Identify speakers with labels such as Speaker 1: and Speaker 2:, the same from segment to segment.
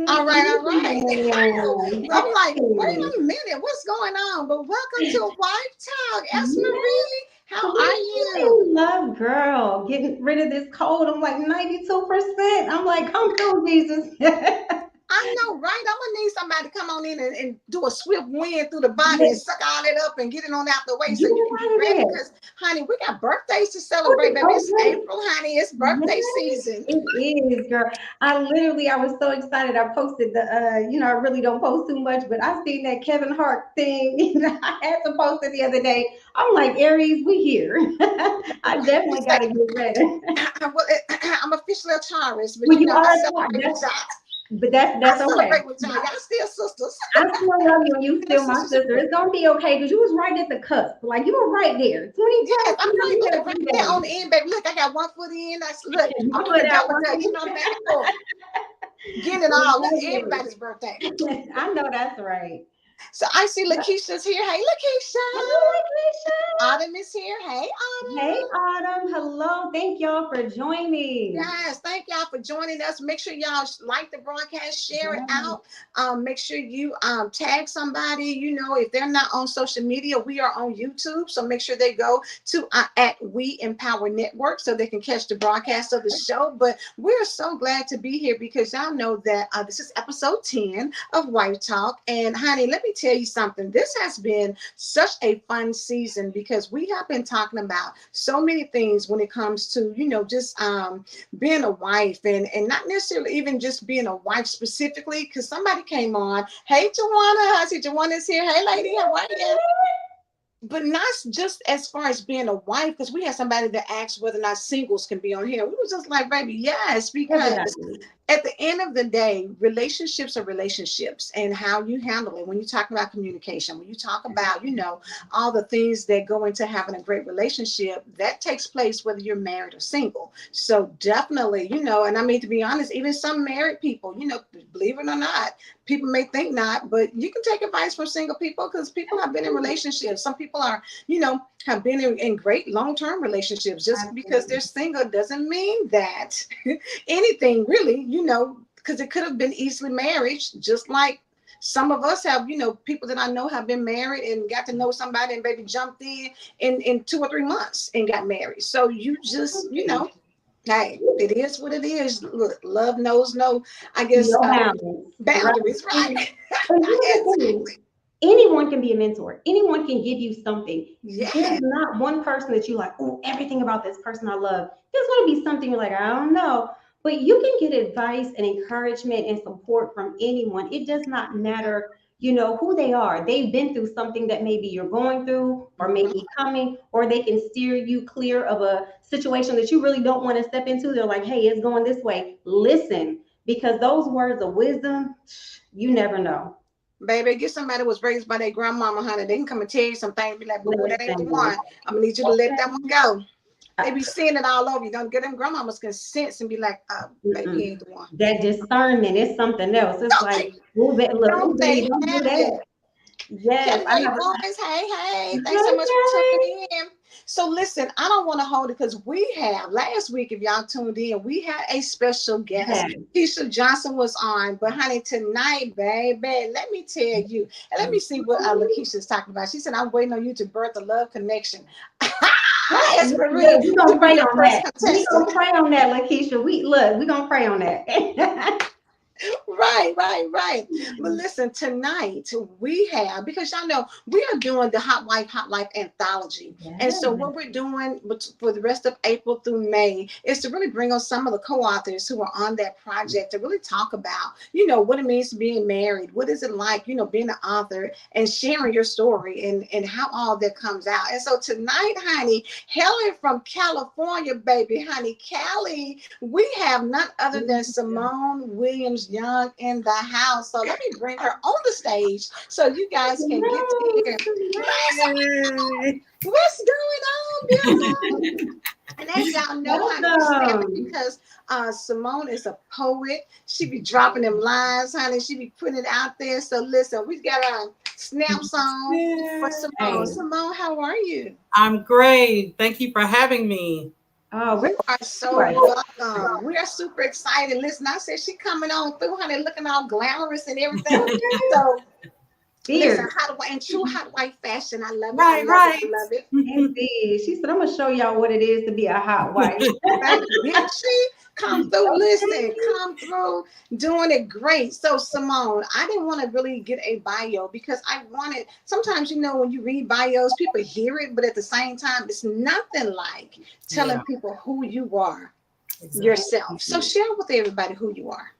Speaker 1: All right, all right.
Speaker 2: evening.
Speaker 1: I'm like, wait a minute, what's going on? But welcome to Wife Talk. Esmeralda, how are you?
Speaker 2: Love girl. Getting rid of this cold. I'm like 92%. I'm like, come through, Jesus.
Speaker 1: I know, right? I'm gonna need somebody to come on in and do a swift wind through the body and suck all it up and get it on out the way so you
Speaker 2: You
Speaker 1: can be
Speaker 2: right
Speaker 1: ready.
Speaker 2: there.
Speaker 1: Because, honey, we got birthdays to celebrate, baby. It's
Speaker 2: Okay.
Speaker 1: April, honey. It's
Speaker 2: Yes,
Speaker 1: birthday season.
Speaker 2: it is, girl. I was so excited. I posted I really don't post too much, but I seen that Kevin Hart thing. I had to post it the other day. I'm like, Aries, we here. I
Speaker 1: You
Speaker 2: definitely
Speaker 1: say,
Speaker 2: got to get ready.
Speaker 1: well, I'm officially a Taurus, but
Speaker 2: Well,
Speaker 1: you
Speaker 2: you
Speaker 1: know,
Speaker 2: are
Speaker 1: I
Speaker 2: a
Speaker 1: celebrate with y'all.
Speaker 2: but
Speaker 1: I
Speaker 2: that's okay.
Speaker 1: celebrate with y'all. Y'all still sisters.
Speaker 2: I still love you and you
Speaker 1: Still
Speaker 2: still my
Speaker 1: sisters.
Speaker 2: sister. It's gonna be okay because you was right at the cusp. Like you were right there. 20
Speaker 1: Yes,
Speaker 2: plus,
Speaker 1: I'm
Speaker 2: you know,
Speaker 1: right,
Speaker 2: you had
Speaker 1: look,
Speaker 2: a
Speaker 1: right
Speaker 2: few
Speaker 1: there on
Speaker 2: days.
Speaker 1: the end, baby. Look, I got one foot in. Look,
Speaker 2: You
Speaker 1: I'm doing
Speaker 2: put
Speaker 1: the
Speaker 2: out
Speaker 1: double
Speaker 2: one
Speaker 1: dutch, you know, back and forth. Getting it all. Look, everybody's birthday.
Speaker 2: I know that's right.
Speaker 1: So I see Lakeisha's here. Hey,
Speaker 2: Hello,
Speaker 1: Lakeisha.
Speaker 2: Lakeisha.
Speaker 1: Autumn is here. Hey,
Speaker 2: Hey,
Speaker 1: Autumn.
Speaker 2: Autumn. Hello. Thank y'all for joining.
Speaker 1: Yes, thank y'all for joining us. Make sure y'all like the broadcast, share it
Speaker 2: Yes.
Speaker 1: out. Make sure you tag somebody. You know, if they're not on social media, we are on YouTube. So make sure they go to at We Empower Network so they can catch the broadcast of the show. But we're so glad to be here because y'all know that this is episode 10 of Wife Talk. And honey, let me tell you something. This has been such a fun season because we have been talking about so many things when it comes to, you know, just being a wife and not necessarily even just being a wife specifically because somebody came on. Hey, Joanna. I see Joanna's here. Hey, lady. How are you? But not just as far as being a wife, because we had somebody that asked whether or not singles can be on here. We was just like, baby, yes, because
Speaker 2: Definitely.
Speaker 1: at the end of the day, relationships are relationships and how you handle it. When you talk about communication, when you talk about, you know, all the things that go into having a great relationship, that takes place whether you're married or single. So definitely, you know, and I mean, to be honest, even some married people, you know, believe it or not, people may think not, but you can take advice from single people because people have been in relationships. Some people are, you know, have been in great long-term relationships. Just because they're
Speaker 2: Absolutely.
Speaker 1: single doesn't mean that anything really, you know, because it could have been easily marriage, just like some of us have, you know, people that I know have been married and got to know somebody and baby jumped in 2 or 3 months and got married. So you just, you know, hey, it is what it is. Look, love knows no, I guess,
Speaker 2: No balance. Right.
Speaker 1: boundaries, right?
Speaker 2: And here's the thing.
Speaker 1: Exactly.
Speaker 2: Anyone can be a mentor. Anyone can give you something. There's
Speaker 1: Yeah.
Speaker 2: not one person that you like, oh, everything about this person I love. There's going to be something you're like, I don't know. But you can get advice and encouragement and support from anyone. It does not matter, who they are. They've been through something that maybe you're going through or
Speaker 1: Mhm.
Speaker 2: maybe coming, or they can steer you clear of a situation that you really don't want to step into. They're like, hey, it's going this way. Listen, because those words of wisdom, you never know.
Speaker 1: Baby, get somebody that was raised by their grandmama, honey. They can come and tell you some things, be like, boo boo, that ain't the
Speaker 2: Listen,
Speaker 1: one. I'm gonna need you to let that one go. They
Speaker 2: uh,
Speaker 1: be seeing it all over. You don't get them grandmamas can sense and be like, baby, he
Speaker 2: mm-mm.
Speaker 1: ain't the one.
Speaker 2: That discernment is something else. It's
Speaker 1: Don't
Speaker 2: like,
Speaker 1: they?
Speaker 2: move it, look,
Speaker 1: Don't
Speaker 2: ooh, baby,
Speaker 1: they
Speaker 2: don't do
Speaker 1: have it?
Speaker 2: that. Yes,
Speaker 1: Kelly
Speaker 2: I
Speaker 1: A.
Speaker 2: have a
Speaker 1: Boys, hey, hey, thanks so
Speaker 2: hey,
Speaker 1: much for
Speaker 2: Kelly.
Speaker 1: tuning in. So listen, I don't want to hold it because we have last week, if y'all tuned in, we had a special guest.
Speaker 2: Yes.
Speaker 1: Keisha Johnson was on, but honey, tonight, baby, let me tell you, and let me see what Lakeisha's talking about. She said, I'm waiting on you to birth a love connection. Yes, Marie,
Speaker 2: Look, we're gonna
Speaker 1: to be
Speaker 2: pray
Speaker 1: your
Speaker 2: on
Speaker 1: first
Speaker 2: that. We
Speaker 1: contestant.
Speaker 2: gonna pray on that, Lakeisha. We're gonna pray on that.
Speaker 1: Right, right, right. But listen, tonight we have, because y'all know we are doing the Hot Life anthology. And so
Speaker 2: Yes.
Speaker 1: what we're doing for the rest of April through May is to really bring on some of the co-authors who are on that project to really talk about, what it means to being married. What is it like, being an author and sharing your story and how all that comes out. And so tonight, honey, hailing from California, baby, honey, Cali, we have none other than Simone Williams Young in the house. So let me bring her on the stage so you guys can get to
Speaker 2: Hello,
Speaker 1: hear.
Speaker 3: Yay.
Speaker 1: What's going on, beautiful? And as y'all know, honey, we say it
Speaker 2: welcome.
Speaker 1: because Simone is a poet. She be dropping them lines, honey. She be putting it out there. So listen, we got a snap song for
Speaker 3: Yeah.
Speaker 1: Simone.
Speaker 2: Hey,
Speaker 1: Simone, how are you?
Speaker 3: I'm great. Thank you for having me.
Speaker 2: Oh,
Speaker 1: You are
Speaker 2: you
Speaker 1: so
Speaker 2: are
Speaker 1: welcome. We are super excited. Listen, I said she coming on through, honey, looking all glamorous and everything. So listen,
Speaker 2: fierce.
Speaker 1: hot white in true hot white fashion. I love it. I
Speaker 3: Right,
Speaker 1: love it. I
Speaker 3: right.
Speaker 1: love it.
Speaker 2: Indeed. She said, I'm gonna show y'all what it is to be a hot wife.
Speaker 1: Baby, didn't she come through? Listen, come through doing it great. So, Simone, I didn't want to really get a bio because I wanted, sometimes, when you read bios, people hear it, but at the same time, it's nothing like telling
Speaker 3: Yeah,
Speaker 1: people who you are
Speaker 3: exactly.
Speaker 1: yourself. So, share with everybody who you are.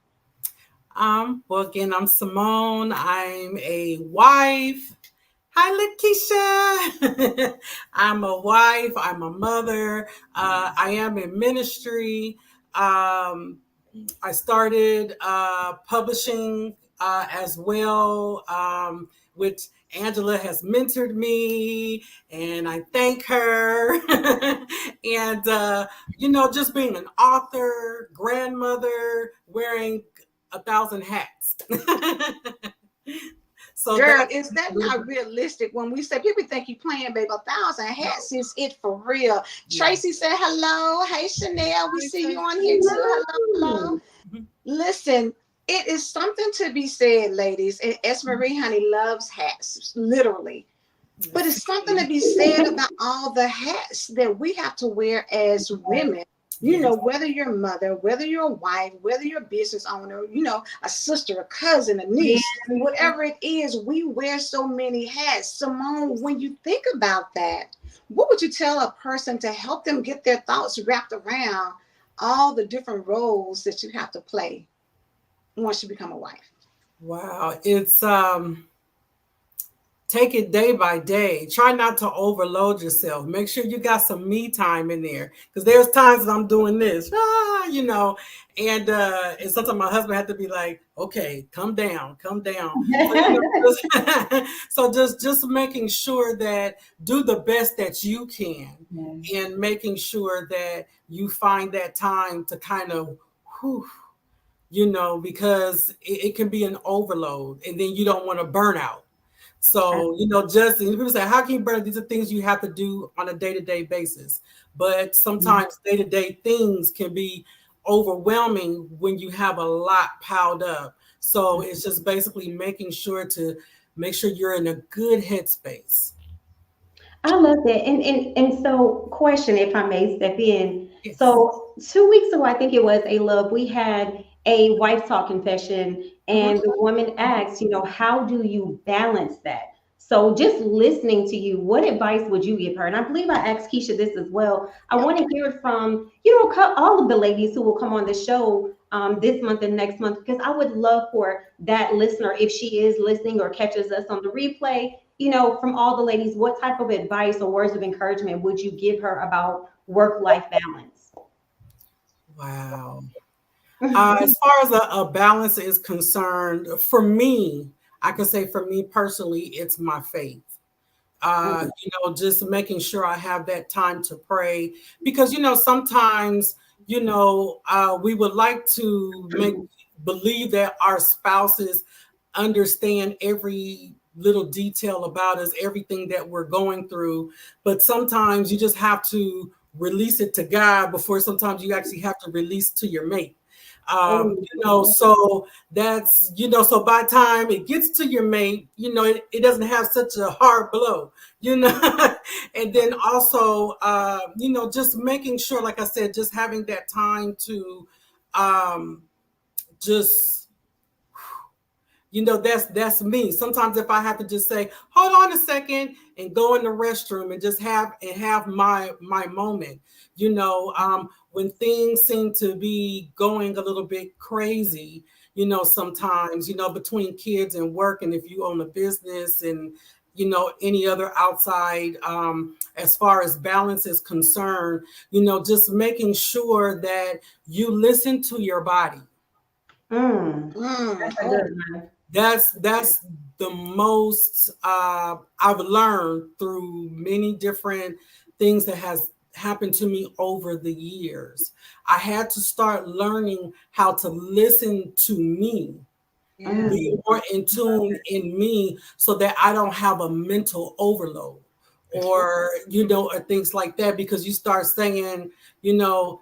Speaker 3: Well, again, I'm Simone. I'm a wife. Hi, Lakeisha. I'm a wife. I'm a mother. I am in ministry. Um, I started publishing as well, which Angela has mentored me, and I thank her. And, just being an author, grandmother, wearing a thousand hats. So
Speaker 1: Girl,
Speaker 3: that's
Speaker 1: is that
Speaker 3: a little
Speaker 1: not
Speaker 3: bit,
Speaker 1: realistic when we say people think you playing, babe? A thousand hats is it for real.
Speaker 3: yeah.
Speaker 1: Tracy said hello. Hey, Chanel. We
Speaker 3: Hi,
Speaker 1: see you on here
Speaker 3: Tracy.
Speaker 1: too. Hello, hello.
Speaker 2: Hello.
Speaker 1: Listen, it is something to be said, ladies. And S. Marie Honey loves hats, literally. But
Speaker 3: Yes.
Speaker 1: it's something to be said about all the hats that we have to wear as women.
Speaker 3: Yes.
Speaker 1: Whether you're a mother, whether you're a wife, whether you're a business owner, a sister, a cousin, a niece, whatever it is, we wear so many hats. Simone, when you think about that, what would you tell a person to help them get their thoughts wrapped around all the different roles that you have to play once you become a wife?
Speaker 3: Wow. It's take it day by day. Try not to overload yourself. Make sure you got some me time in there. Because there's times that I'm doing this, and sometimes my husband had to be like, okay, come down, come down. So just making sure that do the best that you can,
Speaker 2: Yes.
Speaker 3: and making sure that you find that time to kind of whew, because it can be an overload and then you don't want to burn out. So, just and people say, how can you burn out? These are things you have to do on a day-to-day basis. But sometimes day-to-day things can be overwhelming when you have a lot piled up. So it's just basically make sure you're in a good headspace.
Speaker 2: I love that. And so question, if I may step in.
Speaker 3: Yes.
Speaker 2: So 2 weeks ago, I think it was a love, we had a wife talk confession,
Speaker 1: Mhm.
Speaker 2: and the woman asked, how do you balance that? So just listening to you, what advice would you give her? And I believe I asked Keisha this as well. I
Speaker 1: Yeah.
Speaker 2: want to hear it from, all of the ladies who will come on the show this month and next month, because I would love for that listener, if she is listening or catches us on the replay, from all the ladies, what type of advice or words of encouragement would you give her about work-life balance?
Speaker 3: Wow. As far as a balance is concerned, for me, I can say for me personally, it's my faith. Just making sure I have that time to pray because, sometimes, we would like to believe that our spouses understand every little detail about us, everything that we're going through. But sometimes you just have to release it to God before sometimes you actually have to release to your mate. So so by the time it gets to your mate, it doesn't have such a hard blow, and then also, just making sure, like I said, just having that time to just that's me. Sometimes if I have to just say, hold on a second and go in the restroom and just have my moment, when things seem to be going a little bit crazy, sometimes, between kids and work, and if you own a business and any other outside, as far as balance is concerned, just making sure that you listen to your body.
Speaker 2: Mm,
Speaker 1: Mm.
Speaker 2: that's a
Speaker 1: Oh,
Speaker 2: good one.
Speaker 3: That's the most I've learned through many different things that has happened to me over the years. I had to start learning how to listen to me,
Speaker 1: yeah.
Speaker 3: be
Speaker 2: Mm,
Speaker 3: more in tune in me so that I don't have a mental overload. or or things like that, because you start saying,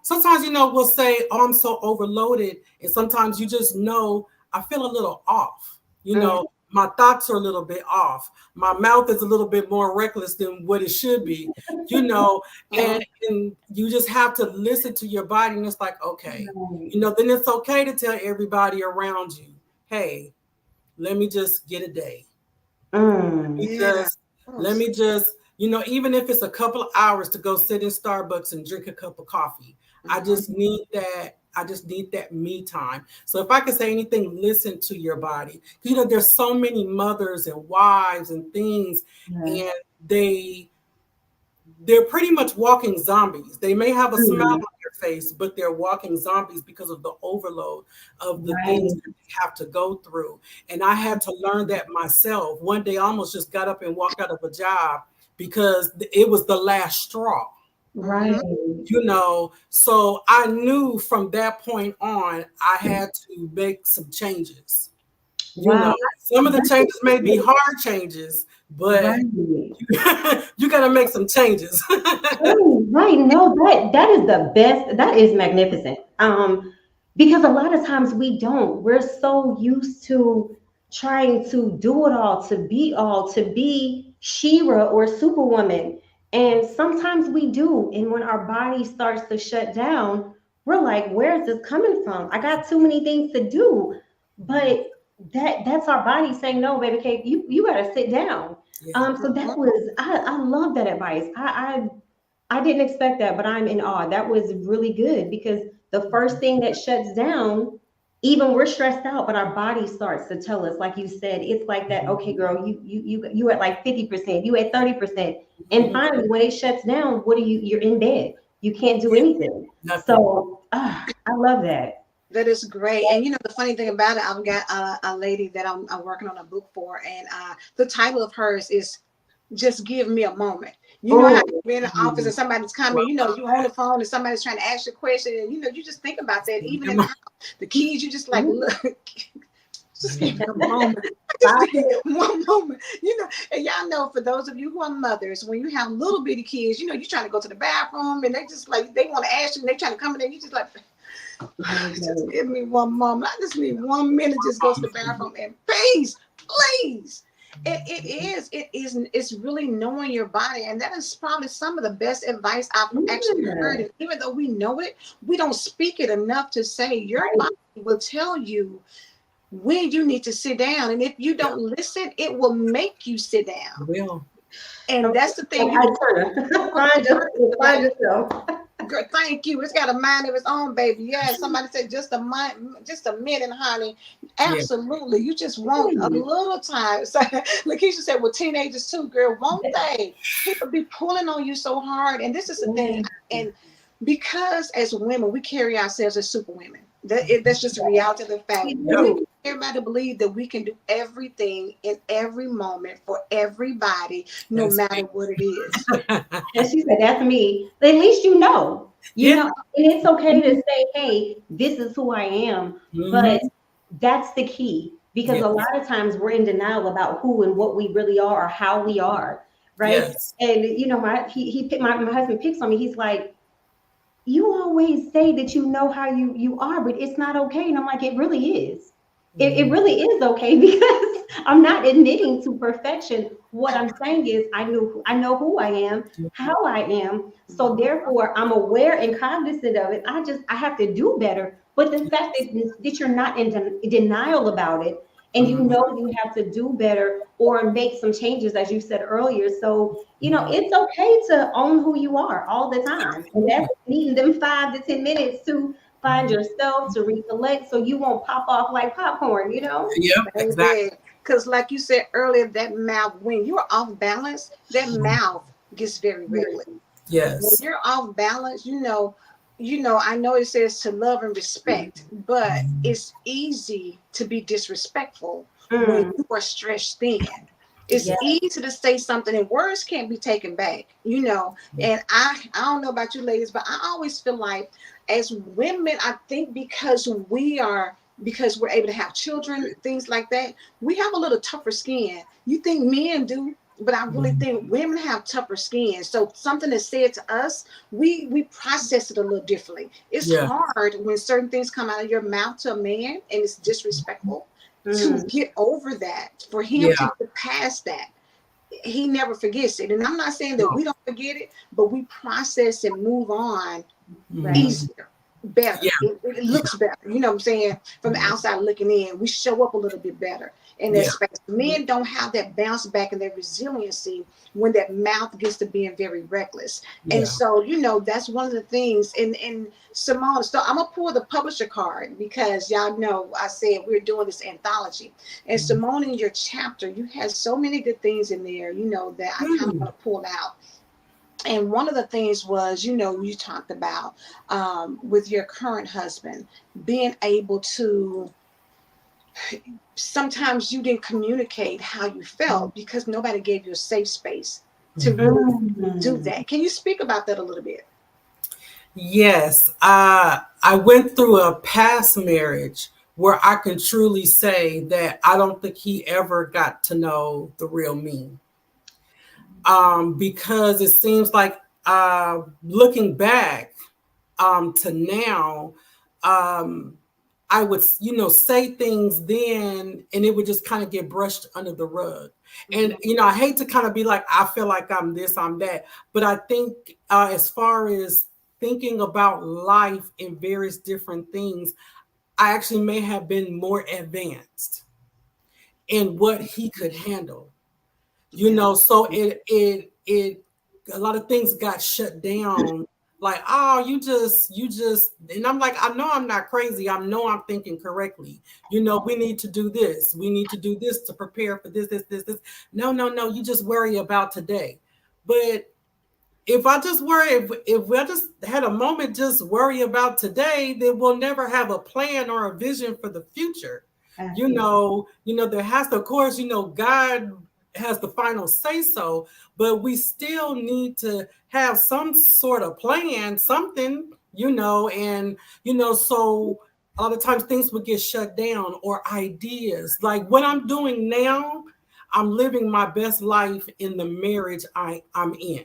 Speaker 3: sometimes we'll say, oh, I'm so overloaded, and sometimes you just know, I feel a little off,
Speaker 2: Mm.
Speaker 3: my thoughts are a little bit off, my mouth is a little bit more reckless than what it should be, you know
Speaker 1: Mhm.
Speaker 3: and you just have to listen to your body, and it's like, okay,
Speaker 2: Right.
Speaker 3: then it's okay to tell everybody around you, hey, let me just get a day. Me
Speaker 2: Mm.
Speaker 1: Yeah.
Speaker 3: just
Speaker 1: Oh,
Speaker 3: let me just even if it's a couple of hours to go sit in Starbucks and drink a cup of coffee, I
Speaker 1: mhm.
Speaker 3: just need that. I just need that me time. So if I could say anything, listen to your body. There's so many mothers and wives and things,
Speaker 2: Yeah.
Speaker 3: and they're pretty much walking zombies. They may have a smile
Speaker 2: Mm.
Speaker 3: on their face, but they're walking zombies because of the overload of the things
Speaker 2: Right.
Speaker 3: that they have to go through. And I had to learn that myself. One day I almost just got up and walked out of a job because it was the last straw.
Speaker 1: Mhm.
Speaker 2: Right.
Speaker 3: So I knew from that point on I had to make some changes.
Speaker 2: Wow.
Speaker 3: Some of the
Speaker 2: That's
Speaker 3: changes may be hard changes, but
Speaker 2: right.
Speaker 3: you got to make some changes.
Speaker 2: Oh, right. No, that is the best. That is magnificent. Because a lot of times we don't. We're so used to trying to do it all, to be Shira or Superwoman. And sometimes we do. And when our body starts to shut down, we're like, where is this coming from? I got too many things to do. But that's our body saying, no, baby Kate, you gotta sit down.
Speaker 3: Yeah.
Speaker 2: So that
Speaker 1: Mhm.
Speaker 2: was I love that advice. I didn't expect that, but I'm in awe. That was really good because the first thing that shuts down, even we're stressed out, but our body starts to tell us, like you said, it's like that. Okay, girl, you at like 50%, you at 30%, and
Speaker 3: Mhm.
Speaker 2: finally, when it shuts down, what do you? You're in bed. You can't do
Speaker 3: Yeah,
Speaker 2: anything.
Speaker 3: nothing.
Speaker 2: So I love that.
Speaker 1: That is great. And the funny thing about it, I've got a lady that I'm working on a book for, and the title of hers is "Just Give Me a Moment." You know how
Speaker 2: Oh,
Speaker 1: you're in the office and somebody's coming, you on the phone and somebody's trying to ask you a question, and you just think about that. Even in the house, the kids, you just like, look, just give me a moment. Just give me 1 moment. And y'all know, for those of you who are mothers, when you have little bitty kids, you're trying to go to the bathroom and they just like, they want to ask you and they trying to come in there. You just like, just give me 1 moment. I just need 1 minute. Just go to the bathroom and peace, please. It's really knowing your body, and that is probably some of the best advice I've actually heard.
Speaker 2: yeah,
Speaker 1: And even though we know it, we don't speak it enough to say your
Speaker 2: right.
Speaker 1: body will tell you when you need to sit down, and if you
Speaker 3: Yeah,
Speaker 1: don't listen, it will make you sit down.
Speaker 3: will.
Speaker 1: And that's the thing.
Speaker 2: I Turner. Find
Speaker 1: Like,
Speaker 2: yourself.
Speaker 1: girl, thank you. It's got a mind of its own, baby. Yeah, somebody said just a minute, honey.
Speaker 3: Yeah.
Speaker 1: Absolutely. You just want a little time. So Lakeisha said, well, teenagers too, girl, won't they? People be pulling on you so hard. And this is the thing. And because as women, we carry ourselves as super women. That's just a reality of the fact.
Speaker 2: We
Speaker 3: Yep.
Speaker 1: We
Speaker 2: do.
Speaker 1: everybody believe that we can do everything in every moment for everybody, no
Speaker 3: That's
Speaker 1: matter what it is.
Speaker 2: And she said, that's me. But at least you know,
Speaker 3: yeah.
Speaker 2: and it's okay to say, hey, this is who I am. But
Speaker 3: Hmm.
Speaker 2: that's the key because a
Speaker 3: Yes.
Speaker 2: lot of times we're in denial about who and what we really are or how we are. Right.
Speaker 3: Yes.
Speaker 2: And, my husband picks on me. He's like, you always say that you know how you are, but it's not okay. And I'm like, it really is. It
Speaker 3: Mhm.
Speaker 2: really is okay because I'm not admitting to perfection. What I'm saying is I know who I am, how I am. So
Speaker 1: Mhm.
Speaker 2: therefore I'm aware and cognizant of it. I have to do better. But the fact that you're not in denial about it and you
Speaker 3: Mhm.
Speaker 2: know you have to do better or make some changes, as you said earlier. So
Speaker 3: Mhm.
Speaker 2: it's okay to own who you are all the time. And that's
Speaker 3: Absolutely.
Speaker 2: needing them 5 to 10 minutes to find yourself, to recollect so you won't pop off like popcorn.
Speaker 3: Yep. Exactly.
Speaker 1: Baby. Because, like you said earlier, that mouth, when you're off balance, that mouth gets very
Speaker 2: Very-
Speaker 1: wriggly. When
Speaker 3: Yes.
Speaker 1: you're off balance, I know it says to love and respect, but it's easy to be disrespectful when
Speaker 2: Mm,
Speaker 1: you are stretched thin. It's
Speaker 2: yeah.
Speaker 1: easy to say something and words can't be taken back. And I don't know about you ladies, but I always feel like as women, I think because we're able to have children, things like that, we have a little tougher skin. You think men do? But I really think women have tougher skin. So something that's said to us, we process it a little differently. It's
Speaker 3: Yeah.
Speaker 1: hard when certain things come out of your mouth to a man and it's disrespectful to
Speaker 2: Mm.
Speaker 1: get over that, for him to
Speaker 3: Yeah.
Speaker 1: get past that. He never forgets it. And I'm not saying that
Speaker 3: No.
Speaker 1: we don't forget it, but we process and move on
Speaker 2: Right.
Speaker 3: Mhm.
Speaker 1: easier, better.
Speaker 3: Yeah.
Speaker 1: It
Speaker 3: Yeah.
Speaker 1: looks better. You know what I'm saying? From the outside looking in, we show up a little bit better in that
Speaker 3: Yeah.
Speaker 1: space. Men don't have that bounce back and that resiliency when that mouth gets to being very reckless. And
Speaker 3: Yeah.
Speaker 1: so, that's one of the things. And Simone, so I'm gonna pull the publisher card because y'all know I said we're doing this anthology. And Simone, in your chapter, you had so many good things in there, that I kind of
Speaker 3: Mm.
Speaker 1: want to pull out. And one of the things was, you talked about with your current husband being able to, sometimes you didn't communicate how you felt because nobody gave you a safe space to
Speaker 3: Mhm.
Speaker 1: really do
Speaker 2: Mm.
Speaker 1: that. Can you speak about that a little bit?
Speaker 3: Yes, I went through a past marriage where I can truly say that I don't think he ever got to know the real me. Because it seems like looking back to now, um, I would, say things then and it would just kind of get brushed under the rug. And,
Speaker 1: Mhm.
Speaker 3: I hate to kind of be like, I feel like I'm this, I'm that. But I think as far as thinking about life and various different things, I actually may have been more advanced in what he could handle.
Speaker 1: Yeah.
Speaker 3: So it a lot of things got shut down. Like, oh, you just, and I'm like, I know I'm not crazy. I know I'm thinking correctly. We need to do this. We need to do this to prepare for this. No, no, no. You just worry about today. But if I just worry, if I just had a moment, just worry about today, then we'll never have a plan or a vision for the future.
Speaker 2: Absolutely.
Speaker 3: There has to, of course, God has the final say so, but we still need to have some sort of plan, something, and so a lot of times things would get shut down or ideas. Like what I'm doing now, I'm living my best life in the marriage I'm in.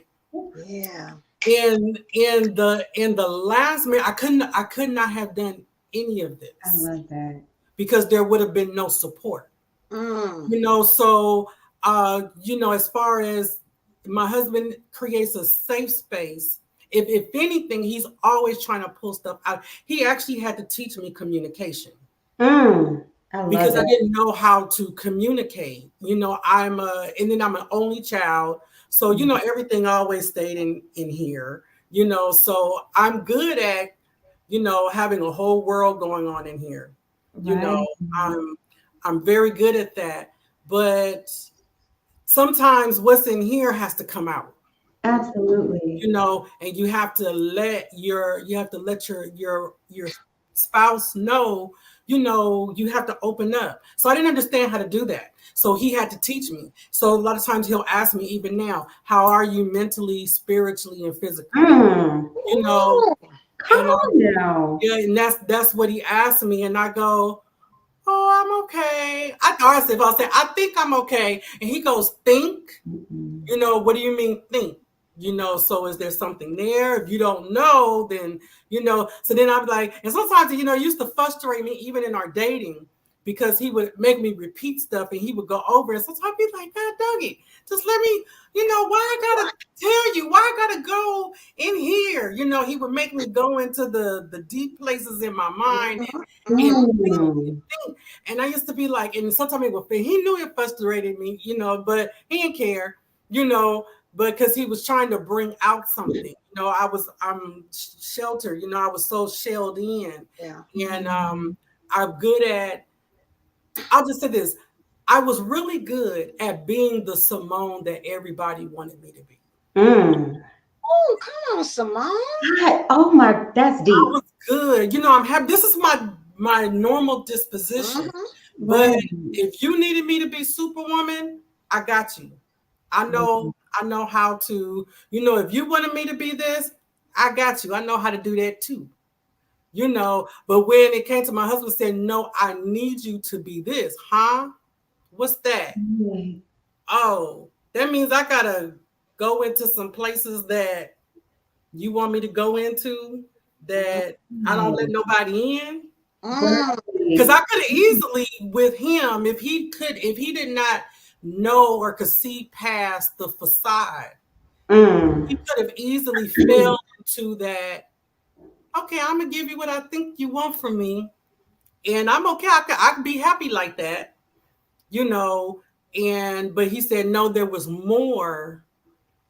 Speaker 1: Yeah.
Speaker 3: In the last minute, I could not have done any of
Speaker 2: I
Speaker 3: this
Speaker 2: love that.
Speaker 3: because there would have been no support.
Speaker 1: Mm.
Speaker 3: So as far as my husband creates a safe space, if anything, he's always trying to pull stuff out. He actually had to teach me communication
Speaker 2: Mm. I love
Speaker 3: because I
Speaker 2: that.
Speaker 3: didn't know how to communicate. And then I'm an only child, so everything always stayed in here. So I'm good at having a whole world going on in here. You know,
Speaker 2: Right.
Speaker 3: I'm I'm very good at that, but sometimes what's in here has to come out.
Speaker 2: Absolutely.
Speaker 3: And you have to let your spouse know, you have to open up. So I didn't understand how to do that, so he had to teach me. So a lot of times he'll ask me, even now, how are you mentally, spiritually, and physically?
Speaker 2: Mm.
Speaker 3: you know
Speaker 1: Ooh.
Speaker 2: Come
Speaker 3: and
Speaker 2: on now.
Speaker 3: yeah, and that's what he asked me, and I go, oh, I'm okay. Honestly, if I say, I think I'm okay, and he goes, think.
Speaker 2: Mm-mm.
Speaker 3: What do you mean think? So is there something there? If you don't know, then, so then I'm like, and sometimes, it used to frustrate me even in our dating because he would make me repeat stuff and he would go over it. Sometimes I'd be like, God, Dougie, just let me, why I gotta tell you, why I gotta go in here? He would make me go into the deep places in my mind
Speaker 1: Mhm.
Speaker 3: and
Speaker 1: Mhm.
Speaker 3: think
Speaker 2: Mm.
Speaker 3: think. And I used to be like, and sometimes he knew it frustrated me, but he didn't care, you know, but because he was trying to bring out something. I'm sheltered, I was so shelled in.
Speaker 1: Yeah.
Speaker 3: And I'm good at, I'll just say this, I was really good at being the Simone that everybody wanted me to be.
Speaker 2: Mm.
Speaker 1: Oh, come on, Simone.
Speaker 2: Oh my, that's
Speaker 3: I
Speaker 2: deep.
Speaker 3: was good. I'm happy. This is my normal disposition.
Speaker 1: Mhm.
Speaker 3: But
Speaker 2: Right.
Speaker 3: if you needed me to be Superwoman, I got you. I know
Speaker 2: Mhm.
Speaker 3: I know how to, if you wanted me to be this, I got you. I know how to do that too. But when it came to my husband saying, no, I need you to be this, huh? What's that?
Speaker 2: Right.
Speaker 3: Oh. that means I gotta go into some places that you want me to go into that I don't let
Speaker 2: Mm.
Speaker 3: nobody in. Because
Speaker 2: Right.
Speaker 3: I could have easily with him, if he did not know or could see past the facade, he
Speaker 2: Mm.
Speaker 3: could have easily fell into that. Okay, I'm gonna give you what I think you want from me, and I'm okay. I could be happy like that, you know. And but he said no, there was more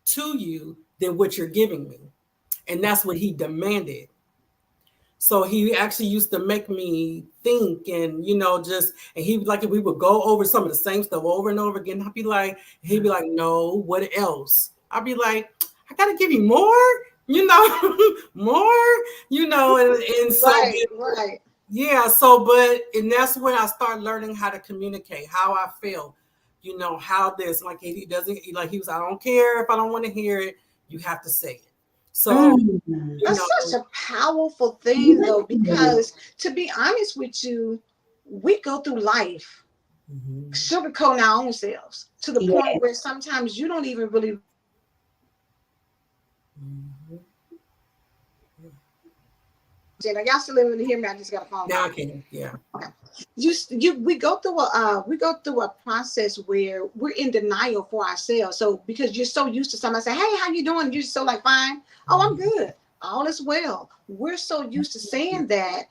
Speaker 3: to you than what you're giving me, and that's what he demanded. So he actually used to make me think and, just, and he like, if we would go over some of the same stuff over and over again, he'd be like, no, what else? I'd be like, I got to give you more, more, and so,
Speaker 1: Right, right.
Speaker 3: yeah. So, and that's when I started learning how to communicate, how I feel, how this, like, he doesn't, like, he was, I don't care if I don't want to hear it, you have to say it. So,
Speaker 2: Mm.
Speaker 3: you
Speaker 1: That's
Speaker 3: know,
Speaker 1: such a powerful thing, though,
Speaker 2: Yeah.
Speaker 1: because to be honest with you, we go through life
Speaker 3: mhm.
Speaker 1: sugarcoating our own selves to the point
Speaker 2: Yes.
Speaker 1: where sometimes you don't even really.
Speaker 3: Mhm.
Speaker 1: Are y'all still able to hear me? I just got a phone
Speaker 3: Now I
Speaker 1: call.
Speaker 3: can, yeah.
Speaker 1: Okay. We go through a process where we're in denial for ourselves. So because you're so used to somebody say, "Hey, how you doing?" You're just so like, "Fine." "Oh, I'm
Speaker 3: Mhm.
Speaker 1: good. All is well." We're so used to saying that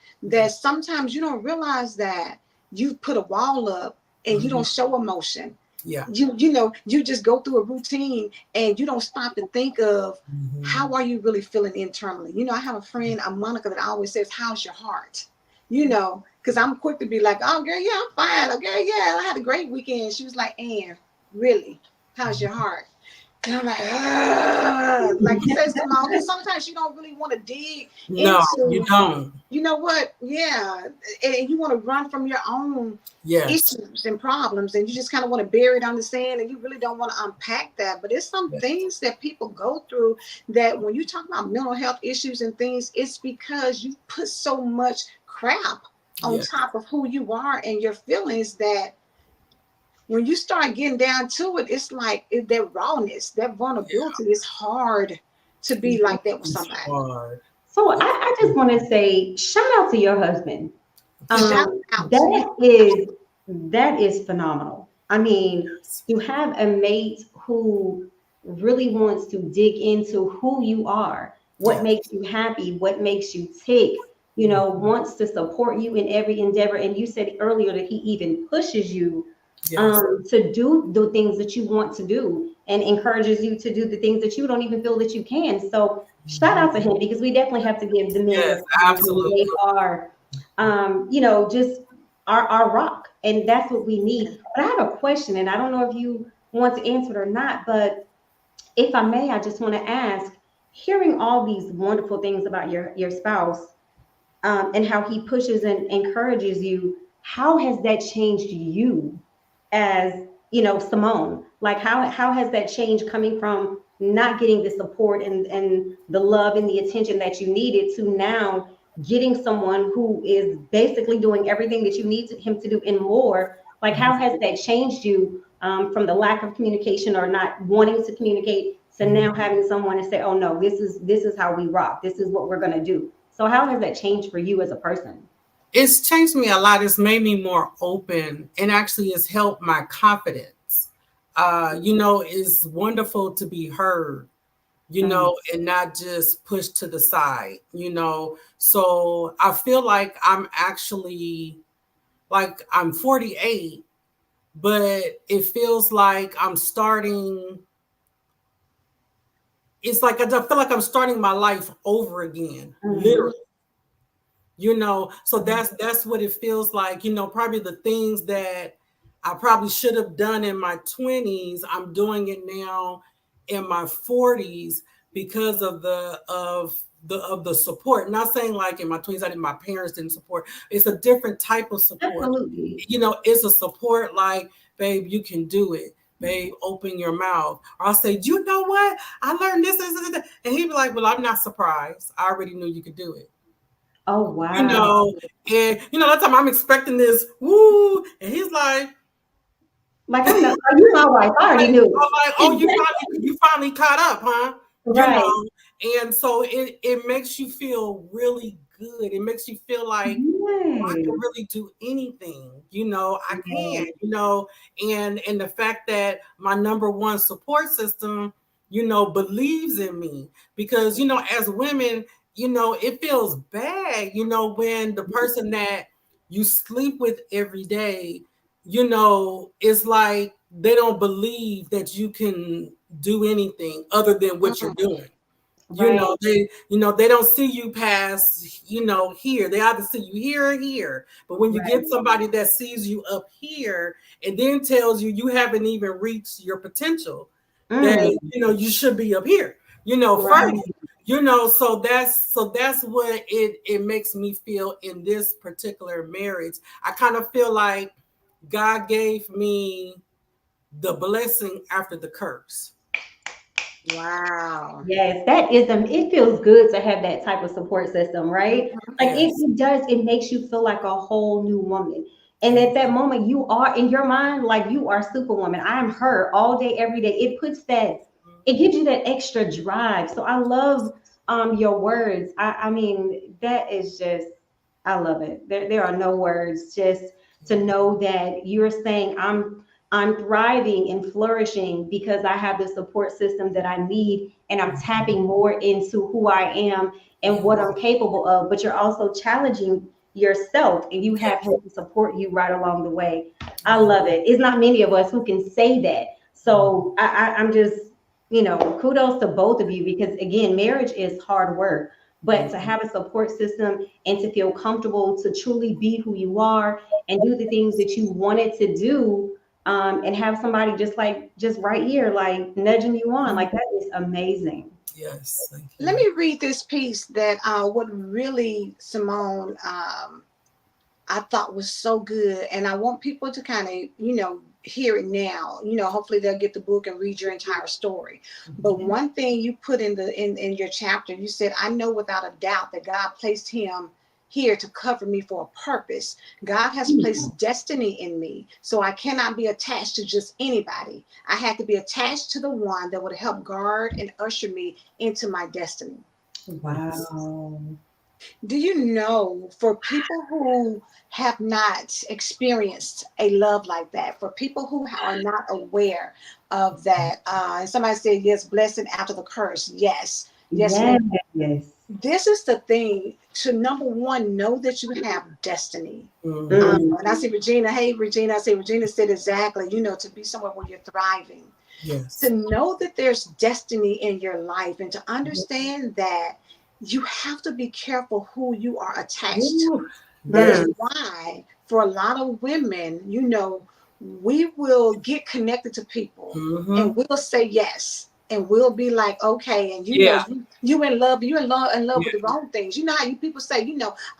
Speaker 1: sometimes you don't realize that you put a wall up and you
Speaker 3: Mhm.
Speaker 1: don't show emotion.
Speaker 3: Yeah.
Speaker 1: You just go through a routine and you don't stop and think of how
Speaker 3: Mhm.
Speaker 1: are you really feeling internally. I have a friend, a Monica, that always says, "How's your heart?" Because I'm quick to be like, "Oh, girl, yeah, I'm fine. Okay, yeah, I had a great weekend." She was like, "And really, how's your heart?" And I'm like, "Ugh." Like you said, Simone, because sometimes you don't really want to dig
Speaker 3: No, you
Speaker 1: into,
Speaker 3: don't.
Speaker 1: you know what? Yeah. And you want to run from your own
Speaker 3: Yes.
Speaker 1: issues and problems, and you just kind of want to bury it on the sand, and you really don't want to unpack that. But it's some
Speaker 3: Yes.
Speaker 1: things that people go through that when you talk about mental health issues and things, it's because you put so much crap on
Speaker 3: Yes.
Speaker 1: top of who you are and your feelings that when you start getting down to it, it's like that rawness, that vulnerability is hard to
Speaker 3: Yeah.
Speaker 1: be like that with
Speaker 3: It's
Speaker 1: somebody.
Speaker 3: hard.
Speaker 2: So
Speaker 3: It's
Speaker 2: I just want to say shout out to your husband.
Speaker 1: Shout out to you.
Speaker 2: That is phenomenal. I mean,
Speaker 3: yes.
Speaker 2: to have a mate who really wants to dig into who you are, what
Speaker 3: Yeah.
Speaker 2: makes you happy, what makes you tick,
Speaker 3: Mhm.
Speaker 2: wants to support you in every endeavor. And you said earlier that he even pushes you
Speaker 3: Yes.
Speaker 2: to do the things that you want to do and encourages you to do the things that you don't even feel that you can. So shout out to
Speaker 3: Mhm.
Speaker 2: him because we definitely have to give the men
Speaker 3: Yes,
Speaker 2: their flowers. They
Speaker 3: absolutely.
Speaker 2: are, just our rock, and that's what we need. But I have a question, and I don't know if you want to answer it or not, but if I may, I just want to ask, hearing all these wonderful things about your spouse, and how he pushes and encourages you, how has that changed you as, Simone? Like how has that changed coming from not getting the support and the love and the attention that you needed to now getting someone who is basically doing everything that you need him to do and more? Like how has that changed you, from the lack of communication or not wanting to communicate to now
Speaker 3: Mhm.
Speaker 2: having someone to say, oh no, this is how we rock, this is what we're going to do? So how has that changed for you as a person?
Speaker 3: It's changed me a lot. It's made me more open and actually it's helped my confidence. It's wonderful to be heard,
Speaker 2: Mm,
Speaker 3: and not just pushed to the side, So I feel like I'm 48, but it feels like I'm starting. It's like I feel like I'm starting my life over again,
Speaker 2: mm,
Speaker 3: literally. So that's what it feels like. Probably the things that I probably should have done in my 20s, I'm doing it now in my 40s because of the support. Not saying like in my 20s, my parents didn't support. It's a different type of support.
Speaker 2: absolutely.
Speaker 3: It's a support like, babe, you can do it. Babe, open your mouth. Or I'll say, you know what? I learned this. And he'd be like, well, I'm not surprised. I already knew you could do it.
Speaker 2: Oh
Speaker 3: you
Speaker 2: wow.
Speaker 3: know, and that time I'm expecting this woo, and he's like,
Speaker 2: Like I know, oh, you my wife. I already knew.
Speaker 3: I'm like, oh, you finally caught up, huh? You
Speaker 2: Right.
Speaker 3: know, and so it makes you feel really good. It makes you feel like I can
Speaker 2: Yes.
Speaker 3: really do anything. I can,
Speaker 2: Yes.
Speaker 3: and the fact that my number one support system, believes in me because, as women, it feels bad, when the person that you sleep with every day, it's like they don't believe that you can do anything other than what you're
Speaker 1: Mm,
Speaker 3: doing.
Speaker 2: Right.
Speaker 3: They don't see you past, here. They either see you here or here. But when you
Speaker 2: Right.
Speaker 3: get somebody that sees you up here and then tells you you haven't even reached your potential, that
Speaker 2: Mm,
Speaker 3: you should be up here,
Speaker 2: right.
Speaker 3: further. So that's what it makes me feel in this particular marriage. I kind of feel like God gave me the blessing after the curse.
Speaker 1: wow.
Speaker 2: Yes, that is it feels good to have that type of support system, right?
Speaker 1: Mhm.
Speaker 2: Like it,
Speaker 3: Yes.
Speaker 2: it does, it makes you feel like a whole new woman. And at
Speaker 3: Yes.
Speaker 2: that moment, you are in your mind, like you are superwoman. I am her all day, every day. It puts that, it gives you that extra drive. So I love your words. I mean, that is just, I love it. There are no words, just to know that you're saying I'm thriving and flourishing because I have the support system that I need and I'm tapping more into who I am and what
Speaker 3: Yes.
Speaker 2: I'm capable of. But you're also challenging yourself and you have
Speaker 3: Yes.
Speaker 2: him to support you right along the way. I
Speaker 3: Yes.
Speaker 2: love it. It's not many of us who can say that. So I'm just, kudos to both of you because again, marriage is hard work. But to
Speaker 3: Mhm.
Speaker 2: have a support system and to feel comfortable to truly be who you are and do the things that you wanted to do, and have somebody just right here, like nudging you on, like that is amazing.
Speaker 3: Yes. Thank
Speaker 1: Let
Speaker 3: you.
Speaker 1: me read this piece that what really Simone I thought was so good, and I want people to kind of hear it now. Hopefully they'll get the book and read your entire story. But
Speaker 3: Mhm.
Speaker 1: one thing you put in your chapter, you said, "I know without a doubt that God placed him here to cover me for a purpose. God has placed destiny in me, so I cannot be attached to just anybody. I had to be attached to the one that would help guard and usher me into my destiny."
Speaker 3: Yes.
Speaker 2: Wow.
Speaker 1: Do you know, for people who have not experienced a love like that, for people who are not aware of that, and somebody said, yes, blessing after the curse. Yes, yes, it is.
Speaker 2: Yes.
Speaker 1: This is the thing to number one, know that you have destiny.
Speaker 3: Mhm.
Speaker 2: Mm,
Speaker 1: And I see Regina, hey, Regina, I say, Regina said exactly, to be somewhere where you're thriving, to
Speaker 3: Yes.
Speaker 1: know that there's destiny in your life, and to understand that you have to be careful who you are attached to.
Speaker 3: Ooh,
Speaker 1: That
Speaker 3: yes.
Speaker 1: is
Speaker 2: mm,
Speaker 1: why, for a lot of women, we will get connected to people and
Speaker 3: Mhm.
Speaker 1: we'll say yes. And we'll be like, okay, and
Speaker 3: Yeah.
Speaker 1: you in love, in love with the wrong things. You know how you people say,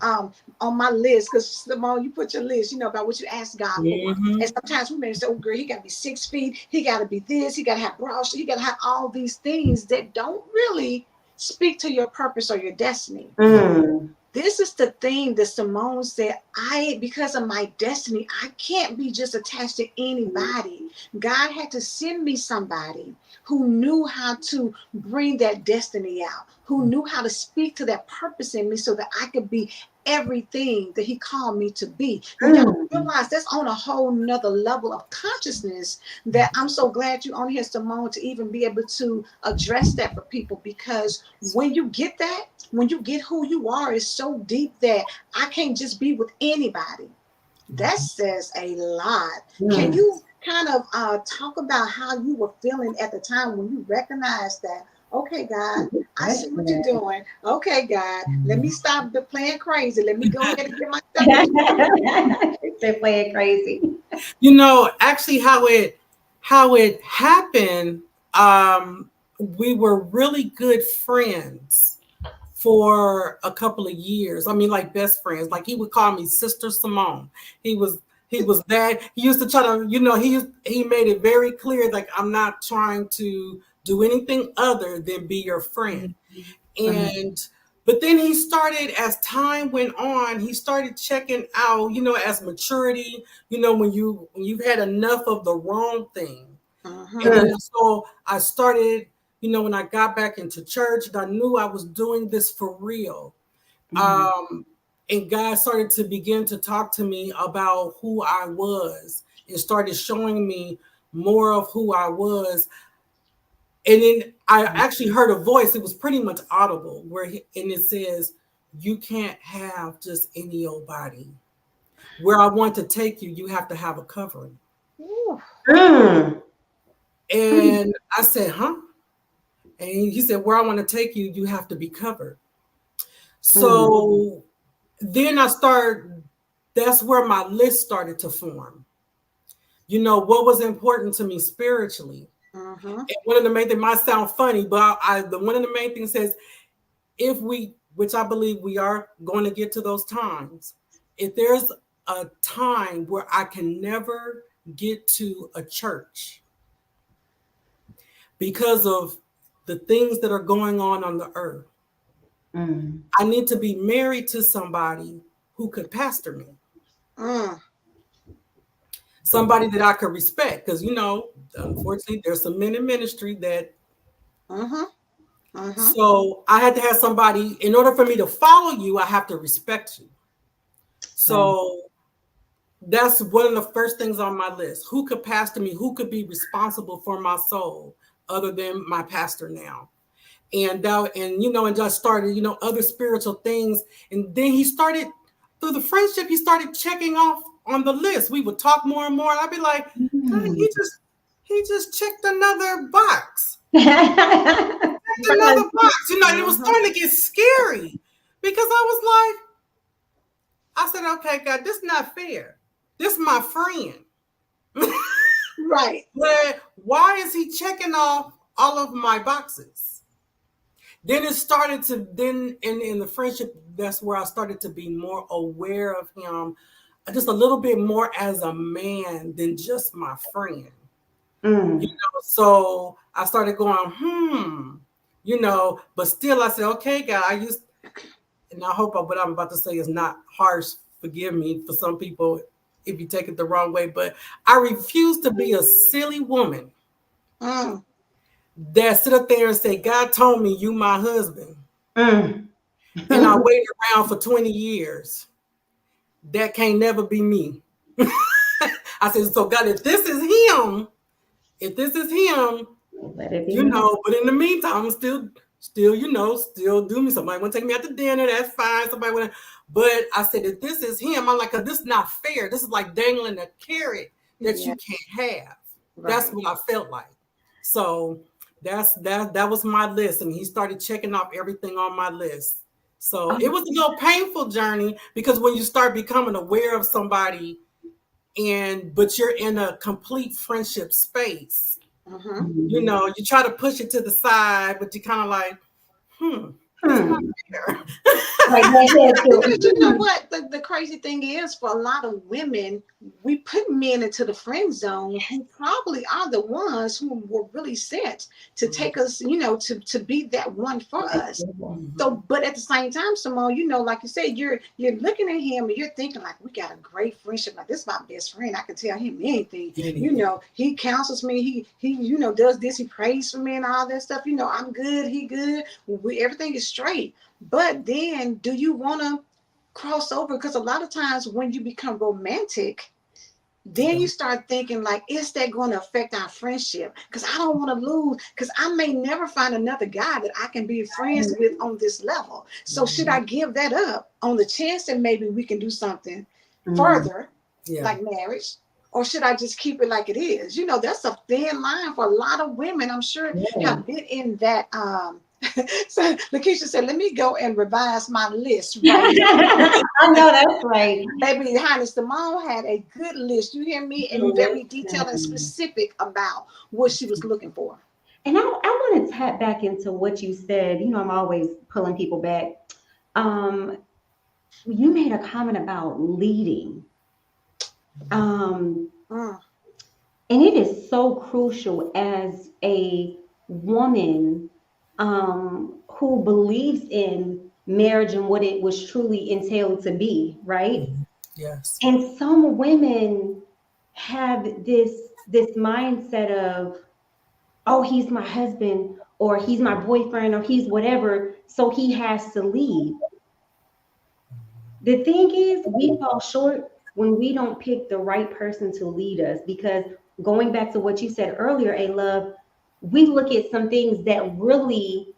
Speaker 1: on my list, because Simone, you put your list, about what you asked God for.
Speaker 3: Mhm.
Speaker 1: And sometimes women say, oh girl, he gotta be 6 feet, he gotta be this, he gotta have broad, he gotta have all these things that don't really speak to your purpose or your destiny.
Speaker 2: mm.
Speaker 1: This is the thing that Simone said, because of my destiny, I can't be just attached to anybody. God had to send me somebody who knew how to bring that destiny out, who knew how to speak to that purpose in me so that I could be everything that he called me to be. And y'all
Speaker 2: Mm.
Speaker 1: realize that's on a whole nother level of consciousness that I'm so glad you're on here, Simone, to even be able to address that for people. Because when you get that, when you get who you are, is so deep that I can't just be with anybody. That says a lot. Can
Speaker 2: Mm.
Speaker 1: you kind of talk about how you were feeling at the time when you recognized that? Okay, God,
Speaker 2: Good
Speaker 1: I see what
Speaker 2: question.
Speaker 1: you're doing. Okay, God, let me stop playing crazy. Let me go ahead and get myself together.
Speaker 2: They're playing crazy.
Speaker 3: Actually, how it happened, we were really good friends for a couple of years. I mean, like best friends. Like he would call me Sister Simone. He was he was that. He used to try to, he made it very clear, like I'm not trying to do anything other than be your friend.
Speaker 2: Mm.
Speaker 3: And But then he started, as time went on, he started checking out, as maturity, when you've had enough of the wrong thing. And
Speaker 1: Mm-hmm.
Speaker 3: then so I started, when I got back into church, and I knew I was doing this for real.
Speaker 2: Mhm.
Speaker 3: Um, and God started to begin to talk to me about who I was and started showing me more of who I was. And then I actually heard a voice. It was pretty much audible, and it says, "You can't have just any old body. Where I want to take you, you have to have a covering."
Speaker 1: Ooh.
Speaker 2: Mm. Mm.
Speaker 3: And I said, "Huh?" And he said, "Where I want to take you, you have to be covered."
Speaker 2: Mm.
Speaker 3: So then that's where my list started to form. What was important to me spiritually.
Speaker 1: Mm-hmm.
Speaker 3: And one of the main things might sound funny, but one of the main things says, if we, which I believe we are going to get to those times, if there's a time where I can never get to a church because of the things that are going on the earth,
Speaker 2: Mm.
Speaker 3: I need to be married to somebody who could pastor me,
Speaker 1: Mm.
Speaker 3: somebody that I could respect. Because, unfortunately, there's some men in ministry that,
Speaker 1: Mm-hmm. Mm-hmm.
Speaker 3: so I had to have somebody, in order for me to follow you, I have to respect you.
Speaker 2: Right.
Speaker 3: So that's one of the first things on my list. Who could pastor me? Who could be responsible for my soul other than my pastor now? And just started, other spiritual things. And then he started, through the friendship, he started checking off on the list. We would talk more and more. And I'd be like, God,
Speaker 2: Mm.
Speaker 3: he just checked another box. Checked
Speaker 2: Right.
Speaker 3: another box. It was
Speaker 1: Mm-hmm.
Speaker 3: starting to get scary because I said, okay, God, this is not fair. This is my friend.
Speaker 1: Right.
Speaker 3: But why is he checking off all of my boxes? Then it started to then in the friendship, that's where I started to be more aware of him, just a little bit more as a man than just my friend.
Speaker 2: Mm.
Speaker 3: So I started going, but still I said, okay, God, and I hope what I'm about to say is not harsh. Forgive me for some people if you take it the wrong way, but I refuse to be a silly woman
Speaker 1: Mm.
Speaker 3: that sit up there and say, God told me you my husband.
Speaker 2: Mm.
Speaker 3: And I waited around for 20 years. That can't never be me. I said, so God, if this is him,
Speaker 2: Let it be known.
Speaker 3: but in the meantime, I'm still do me. Somebody want to take me out to dinner, that's fine. Somebody want to, but I said, if this is him, I'm like, this is not fair. This is like dangling a carrot that
Speaker 1: Yeah.
Speaker 3: you can't have. That's
Speaker 1: Right.
Speaker 3: what I felt like. So that was my list. And he started checking off everything on my list. So it was a little painful journey because when you start becoming aware of somebody but you're in a complete friendship space,
Speaker 1: Mm-hmm.
Speaker 3: you try to push it to the side, but you kind of like, this not
Speaker 2: Hmm.
Speaker 3: fair.
Speaker 2: Right. That
Speaker 1: Because you know
Speaker 2: too.
Speaker 1: what the crazy thing is, for a lot of women, we put men into the friend zone who probably are the ones who were really sent to take us, to be that one for us. So,
Speaker 3: Mhm.
Speaker 1: but at the same time, Simone, like you said, you're looking at him and you're thinking like, we got a great friendship. Like, this is my best friend. I can tell him anything.
Speaker 3: Anything.
Speaker 1: He counsels me. He does this. He prays for me and all that stuff. I'm good. He good. Everything is straight. But then, do you want to cross over? Because a lot of times when you become romantic, then
Speaker 3: Yeah.
Speaker 1: you start thinking like, is that going to affect our friendship? Because I don't want to lose, because I may never find another guy that I can be friends with on this level. So should
Speaker 3: Mhm.
Speaker 1: I give that up on the chance that maybe we can do something
Speaker 2: Mm.
Speaker 1: further,
Speaker 3: Yeah.
Speaker 1: like marriage? Or should I just keep it like it is? That's a thin line for a lot of women, I'm sure,
Speaker 2: Yeah.
Speaker 1: have been in that. So Lakeisha said, let me go and revise my list right now.
Speaker 2: I know that's right.
Speaker 1: Baby, honey, Simone had a good list. You hear me? And very detailed and
Speaker 2: Listen.
Speaker 1: specific about what she was looking for.
Speaker 2: And I want to tap back into what you said. I'm always pulling people back. Um, you made a comment about leading. Um,
Speaker 1: Mm,
Speaker 2: and it is so crucial as a woman who believes in marriage and what it was truly entailed to be, right?
Speaker 3: Mhm. Yes.
Speaker 2: And some women have this mindset of, oh, he's my husband, or he's my boyfriend, or he's whatever, so he has to leave. The thing is, we fall short when we don't pick the right person to lead us, because going back to what you said earlier, A Love, we look at some things that really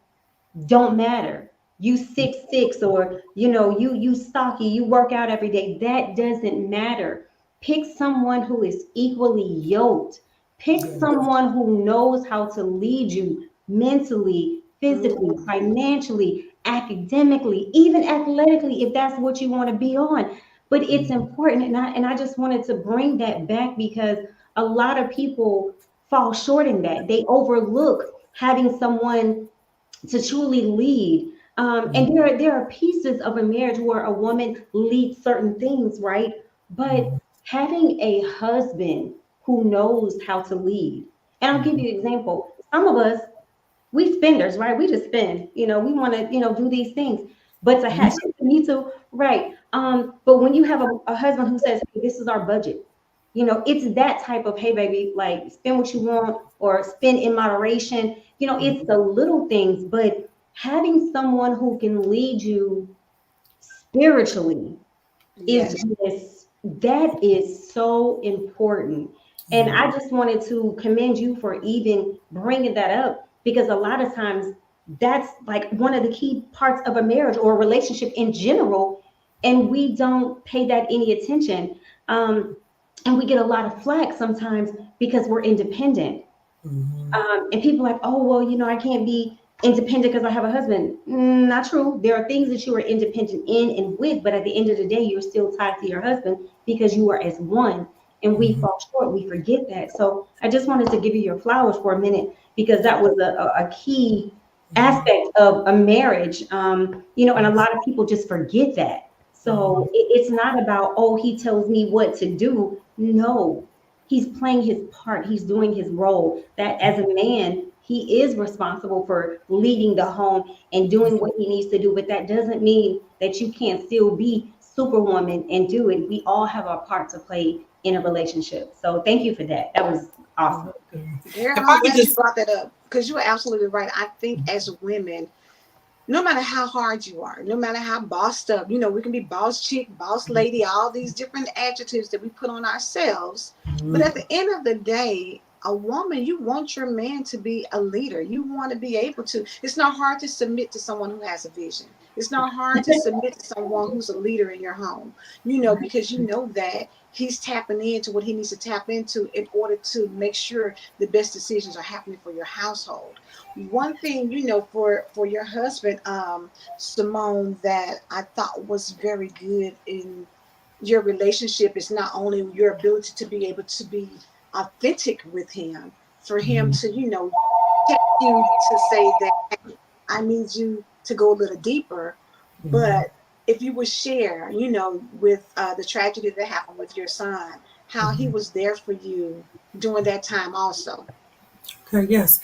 Speaker 2: don't matter. You 6'6", or you stocky, you work out every day. That doesn't matter. Pick someone who is equally yoked. Pick
Speaker 3: Yes.
Speaker 2: someone who knows how to lead you mentally, physically,
Speaker 1: Mhm.
Speaker 2: financially, academically, even athletically, if that's what you want to be on. But it's
Speaker 3: Mhm.
Speaker 2: important, and I just wanted to bring that back, because a lot of people fall short in that. They overlook having someone to truly lead. And
Speaker 3: Mhm.
Speaker 2: there are pieces of a marriage where a woman leads certain things, right? But
Speaker 3: Mhm.
Speaker 2: having a husband who knows how to lead. And I'll give
Speaker 3: Mhm.
Speaker 2: you an example. Some of us, we spenders, right? We just spend, we want to, do these things. But to
Speaker 3: Me
Speaker 2: have,
Speaker 3: too.
Speaker 2: me too, right? But when you have a husband who says, hey, this is our budget, it's that type of, hey, baby, like spend what you want, or spend in moderation. It's the little things, but having someone who can lead you spiritually is
Speaker 1: Yes.
Speaker 2: just, that is so important. And
Speaker 3: Yeah.
Speaker 2: I just wanted to commend you for even bringing that up, because a lot of times that's like one of the key parts of a marriage or a relationship in general, and we don't pay that any attention. And we get a lot of flack sometimes because we're independent.
Speaker 3: Mhm.
Speaker 2: And people are like, oh, well, I can't be independent because I have a husband. Not true. There are things that you are independent in and with, but at the end of the day, you're still tied to your husband because you are as one. And we
Speaker 3: Mhm.
Speaker 2: fall short. We forget that. So I just wanted to give you your flowers for a minute, because that was a key
Speaker 3: Mhm.
Speaker 2: aspect of a marriage. And a
Speaker 3: Yes.
Speaker 2: lot of people just forget that.
Speaker 3: Mhm.
Speaker 2: So it's not about, oh, he tells me what to do. No, he's playing his part, he's doing his role, that as a man he is responsible for leading the home and doing what he needs to do, but that doesn't mean that you can't still be superwoman and do it. We all have our part to play in a relationship. So thank you for that. That was
Speaker 3: You're
Speaker 2: awesome.
Speaker 3: welcome.
Speaker 1: Girl,
Speaker 3: If I
Speaker 1: I'm
Speaker 3: could
Speaker 1: glad you
Speaker 3: just,
Speaker 1: brought that up because you're absolutely right. I think as women, no matter how hard you are, no matter how bossed up, we can be boss chick, boss lady, all these different adjectives that we put on ourselves. But
Speaker 3: Mhm.
Speaker 1: at the end of the day, a woman, you want your man to be a leader. You want to be able to. It's not hard to submit to someone who has a vision. It's not hard to submit to someone who's a leader in your home, because you know that he's tapping into what he needs to tap into in order to make sure the best decisions are happening for your household. One thing, for your husband, Simone, that I thought was very good in your relationship is not only your ability to be able to be authentic with him, for him
Speaker 3: Mhm.
Speaker 1: to, text you to say that, hey, I need you to go a little deeper.
Speaker 3: Mhm.
Speaker 1: But if you would share, with the tragedy that happened with your son, how he
Speaker 3: Mhm.
Speaker 1: was there for you during that time also.
Speaker 3: Okay, yes.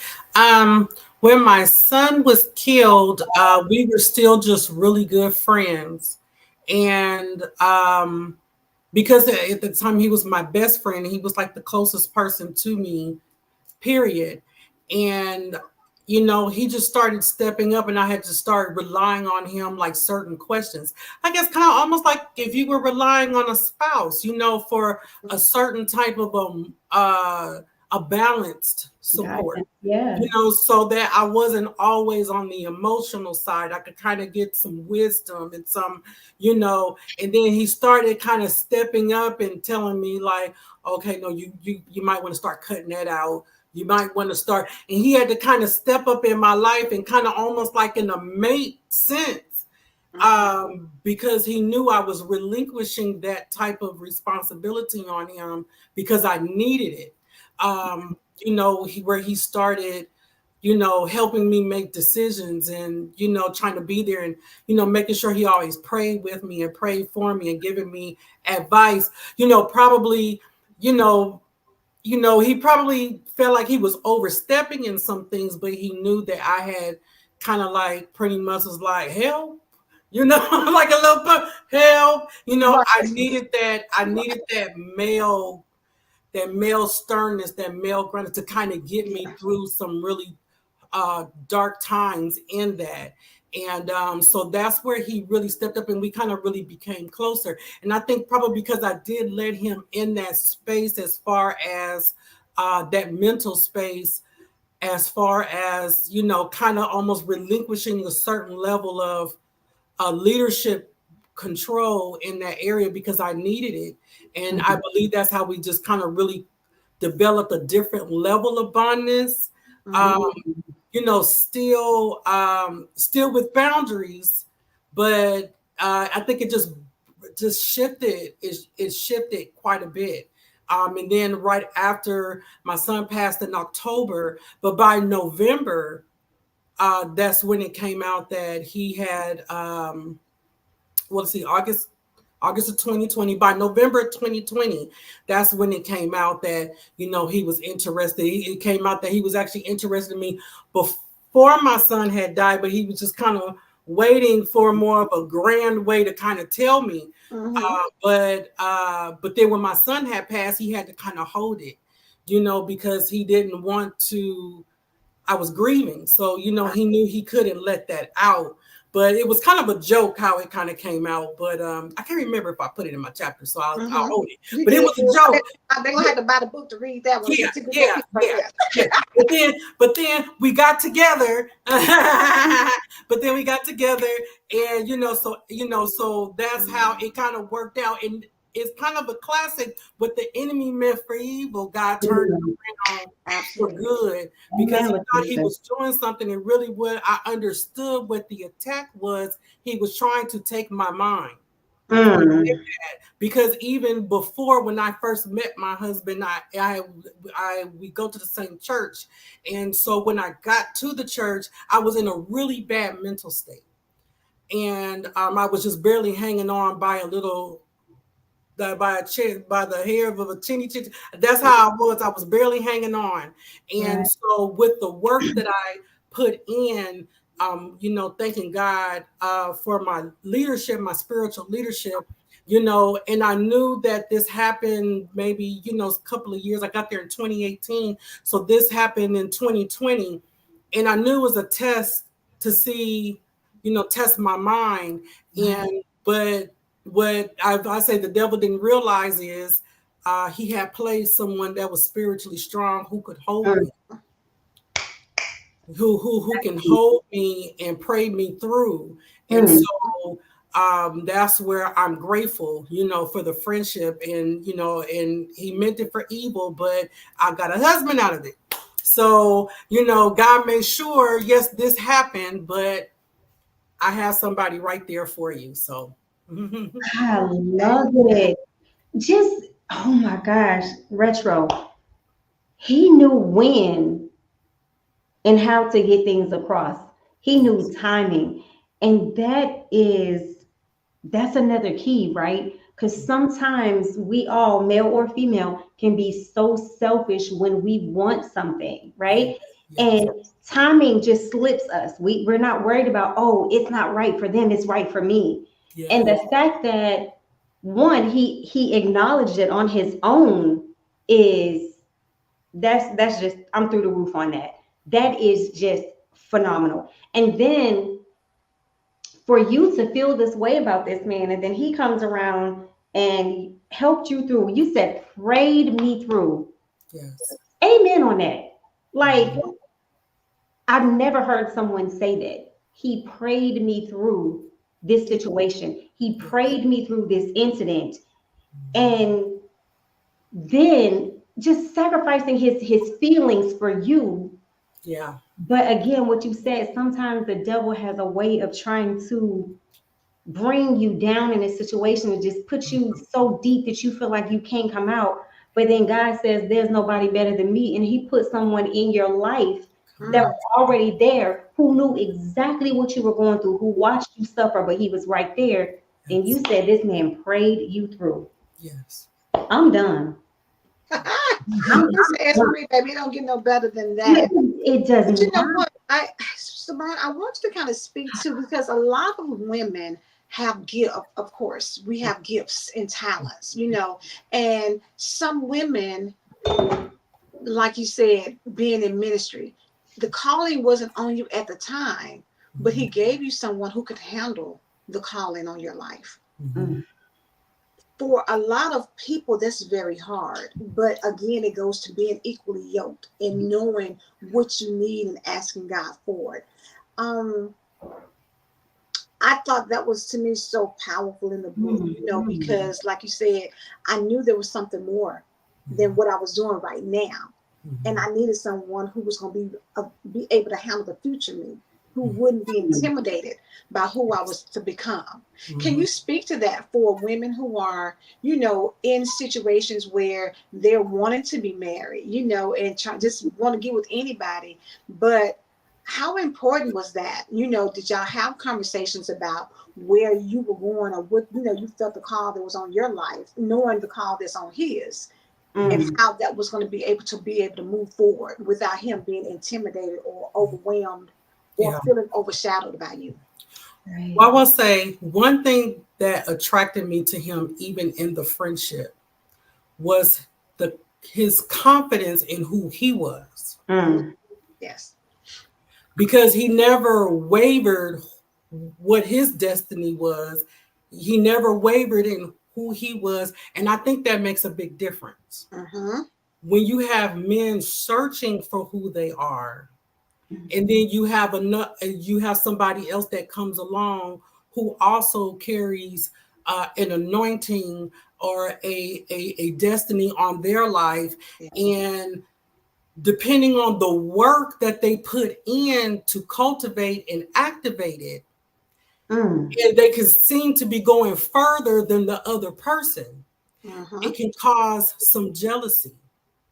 Speaker 3: When my son was killed, we were still just really good friends. And because at the time he was my best friend, he was like the closest person to me, period. And he just started stepping up, and I had to start relying on him like certain questions. I guess kind of almost like if you were relying on a spouse, for a certain type of a balanced support.
Speaker 2: Gotcha. Yeah.
Speaker 3: So that I wasn't always on the emotional side. I could kind of get some wisdom and some, and then he started kind of stepping up and telling me like, okay, no, you might want to start cutting that out. You might want to start. And he had to kind of step up in my life and kind of almost like in a mate sense,
Speaker 1: Mhm.
Speaker 3: because he knew I was relinquishing that type of responsibility on him because I needed it. Where he started, helping me make decisions and, trying to be there and, making sure he always prayed with me and prayed for me and giving me advice, probably, you know, he probably felt like he was overstepping in some things, but he knew that I had kind of like pretty much was like, hell, you know, like a little help. You know,
Speaker 1: Right.
Speaker 3: I needed that male sternness, that male grunt to kind of get me through some really dark times in that. And so that's where he really stepped up and we kind of really became closer. And I think probably because I did let him in that space as far as that mental space, as far as, you know, kind of almost relinquishing a certain level of leadership control in that area because I needed it. And I believe that's how we just kind of really developed a different level of bondness.
Speaker 1: Mhm.
Speaker 3: Um, you know, still with boundaries, but I think it just shifted. It shifted quite a bit. And then right after my son passed in October, but by November, that's when it came out that he had well, let's see, August of 2020. By November 2020, that's when it came out that, you know, he was interested. It came out that he was actually interested in me before my son had died, but he was just kind of waiting for more of a grand way to kind of tell me.
Speaker 1: Mhm.
Speaker 3: But then when my son had passed, he had to kind of hold it, you know, because he didn't want to. I was grieving. So, you know, he knew he couldn't let that out. But it was kind of a joke how it kind of came out. But I can't remember if I put it in my chapter, so I'll
Speaker 1: Mhm.
Speaker 3: hold it.
Speaker 1: You
Speaker 3: But it
Speaker 1: did
Speaker 3: was a
Speaker 1: good.
Speaker 3: joke.
Speaker 1: They're gonna have to buy the book to read that one.
Speaker 3: Yeah,
Speaker 1: It's a good
Speaker 3: yeah,
Speaker 1: piece right
Speaker 3: yeah,
Speaker 1: there.
Speaker 3: yeah. But then we got together. But then we got together, and so that's how it kind of worked out. And it's kind of a classic. What the enemy meant for evil, God turned around for
Speaker 1: Absolutely.
Speaker 3: good because
Speaker 2: Amen,
Speaker 3: he thought he
Speaker 2: Lakeisha.
Speaker 3: was doing something. And really, what I understood what the attack was, he was trying to take my mind.
Speaker 2: Mm.
Speaker 3: Because even before when I first met my husband, I we go to the same church, and so when I got to the church, I was in a really bad mental state, and I was just barely hanging on by a little by a chin, by the hair of a chinny chin. That's how I was. I was barely hanging on. And
Speaker 2: Right.
Speaker 3: so with the work that I put in, you know, thanking God for my leadership, my spiritual leadership, you know, and I knew that this happened maybe, you know, a couple of years. I got there in 2018. So this happened in 2020. And I knew it was a test to see, you know, test my mind.
Speaker 2: Right.
Speaker 3: And but what I say the devil didn't realize is he had placed someone that was spiritually strong who could hold
Speaker 2: Mm.
Speaker 3: me, who can hold me and pray me through. And
Speaker 2: Mm.
Speaker 3: so that's where I'm grateful, you know, for the friendship. And you know, and he meant it for evil, but I got a husband out of it. So you know, God made sure, yes, this happened, but I have somebody right there for you. So
Speaker 2: I love
Speaker 1: Amen.
Speaker 2: it. Just, oh my gosh, retro. He knew when and how to get things across. He knew
Speaker 3: yes,
Speaker 2: timing. And that's another key, right? Because sometimes we all, male or female, can be so selfish when we want something,
Speaker 3: yes,
Speaker 2: right?
Speaker 3: yes,
Speaker 2: And timing just slips us. We're not worried about, oh, it's not right for them, it's right for me. And
Speaker 3: yes,
Speaker 2: the fact that one, he acknowledged it on his own is that's just I'm through the roof on that. That is just phenomenal. And then for you to feel this way about this man, and then he comes around and helped you through. You said prayed me through.
Speaker 3: yes.
Speaker 2: Amen on that. Like
Speaker 3: Mhm.
Speaker 2: I've never heard someone say that. He prayed me through this situation. He
Speaker 3: Yes.
Speaker 2: prayed me through this incident. And then just sacrificing his feelings for you.
Speaker 3: Yeah.
Speaker 2: But again, what you said, sometimes the devil has a way of trying to bring you down in a situation and just put you so deep that you feel like you can't come out. But then God says, there's nobody better than me. And he put someone in your life
Speaker 3: Come
Speaker 2: that
Speaker 1: Mm.
Speaker 3: on.
Speaker 2: was already there, who knew exactly what you were going through, who watched you suffer, but he was right there. And you
Speaker 3: Yes.
Speaker 2: said, this man prayed you through.
Speaker 3: Yes.
Speaker 2: I'm done. I'm
Speaker 1: Listen,
Speaker 2: done.
Speaker 1: Esprit, baby, it don't get no better than
Speaker 2: It,
Speaker 1: that.
Speaker 2: it does
Speaker 1: But you know
Speaker 2: not.
Speaker 1: what? Simone, I want you to kind of speak to, because a lot of women have gift, of course, we have gifts and talents, and some women, like you said, being in ministry, the calling wasn't on you at the time, but he gave you someone who could handle the calling on your life.
Speaker 3: Mhm.
Speaker 2: Mm.
Speaker 1: For a lot of people, that's very hard. But again, it goes to being equally yoked and knowing what you need and asking God for it. Um, I thought that was, to me, so powerful in the book,
Speaker 2: Mm.
Speaker 1: because like you said, I knew there was something more than what I was doing right now. And
Speaker 3: Mhm.
Speaker 1: I needed someone who was going to be able to handle the future me, who
Speaker 3: Mhm.
Speaker 1: wouldn't be
Speaker 2: Mm.
Speaker 1: intimidated by who I was to become. Can
Speaker 3: Mhm.
Speaker 1: you speak to that for women who are, in situations where they're wanting to be married, and just want to get with anybody, but how important was that? Did y'all have conversations about where you were going, or what, you felt the call that was on your life, knowing the call that's on his, and
Speaker 2: Mm.
Speaker 1: how that was going to be able to move forward without him being intimidated or overwhelmed or
Speaker 3: Yeah.
Speaker 1: feeling overshadowed by you?
Speaker 2: Right.
Speaker 3: Well, I will say one thing that attracted me to him, even in the friendship, was his confidence in who he was,
Speaker 2: Mm.
Speaker 1: Yes.
Speaker 3: because he never wavered what his destiny was. He never wavered in who he was, and I think that makes a big difference.
Speaker 1: Mm-hmm.
Speaker 3: When you have men searching for who they are,
Speaker 2: Mm.
Speaker 3: and then you have somebody else that comes along who also carries an anointing or a destiny on their life,
Speaker 1: Yeah.
Speaker 3: and depending on the work that they put in to cultivate and activate it,
Speaker 2: Mm.
Speaker 3: and they can seem to be going further than the other person,
Speaker 1: Mm-hmm.
Speaker 3: it can cause some jealousy.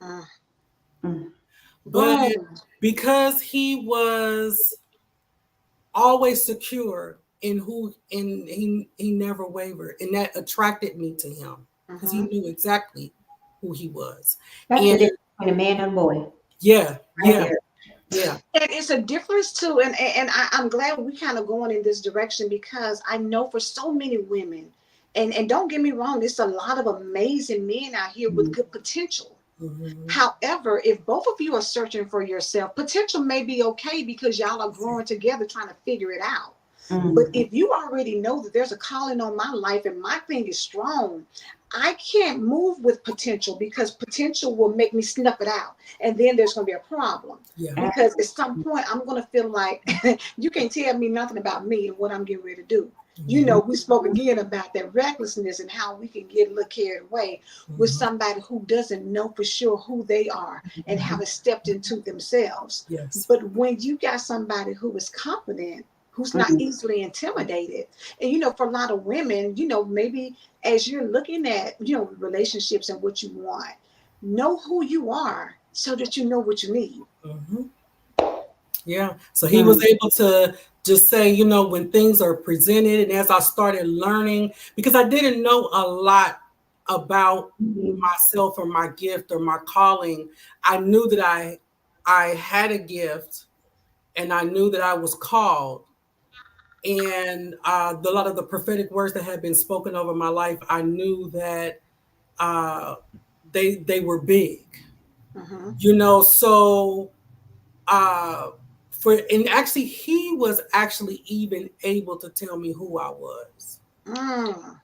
Speaker 1: Mm.
Speaker 2: Mm.
Speaker 3: But
Speaker 1: Boom.
Speaker 3: because he was always secure in who, and he never wavered, and that attracted me to him, because he
Speaker 1: Mm-hmm.
Speaker 3: knew exactly who he was.
Speaker 2: That's the
Speaker 3: And
Speaker 2: difference between a man and a boy,
Speaker 3: yeah,
Speaker 2: right
Speaker 3: yeah,
Speaker 2: there.
Speaker 3: yeah.
Speaker 1: And it's a difference too, and I'm glad we kind of going in this direction, because I know for so many women, and don't get me wrong, there's a lot of amazing men out here with
Speaker 2: Mm.
Speaker 1: good potential.
Speaker 3: Mhm.
Speaker 1: However, if both of you are searching for yourself, potential may be okay because y'all are growing together trying to figure it out. But
Speaker 2: Mm.
Speaker 1: if you already know that there's a calling on my life and my thing is strong, I can't move with potential, because potential will make me snuff it out. And then there's going to be a problem.
Speaker 3: Yeah.
Speaker 1: Because at some point, I'm going to feel like you can't tell me nothing about me and what I'm getting ready to do.
Speaker 3: Mhm.
Speaker 1: We spoke again about that recklessness and how we can get a little carried away with
Speaker 3: Mhm.
Speaker 1: somebody who doesn't know for sure who they are and
Speaker 3: Mhm.
Speaker 1: haven't stepped into themselves.
Speaker 3: Yes.
Speaker 1: But when you got somebody who is confident, who's not
Speaker 2: Mm.
Speaker 1: easily intimidated, and for a lot of women, maybe as you're looking at, relationships and what you want, know who you are so that you know what you need.
Speaker 3: Mhm. Yeah. So he was
Speaker 2: Mm.
Speaker 3: able to just say, when things are presented, and as I started learning, because I didn't know a lot about
Speaker 2: Mm.
Speaker 3: myself or my gift or my calling, I knew that I had a gift, and I knew that I was called. And a lot of the prophetic words that had been spoken over my life, I knew that uh, they were big,
Speaker 1: Mm-hmm.
Speaker 3: So uh, and actually, he was actually even able to tell me who I was.
Speaker 1: Mm.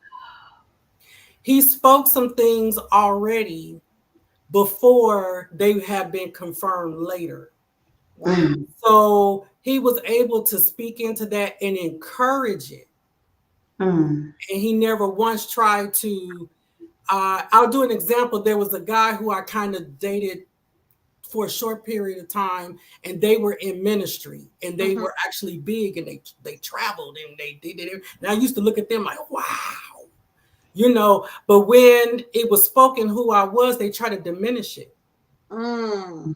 Speaker 3: He spoke some things already before they have been confirmed later.
Speaker 1: Wow.
Speaker 2: Mm.
Speaker 3: So he was able to speak into that and encourage it.
Speaker 2: Mm.
Speaker 3: And he never once tried to. I'll do an example. There was a guy who I kind of dated for a short period of time, and they were in ministry, and they
Speaker 1: Mm-hmm.
Speaker 3: were actually big, and they traveled, and they did it. And I used to look at them like, wow, But when it was spoken who I was, they try to diminish it.
Speaker 1: Mm.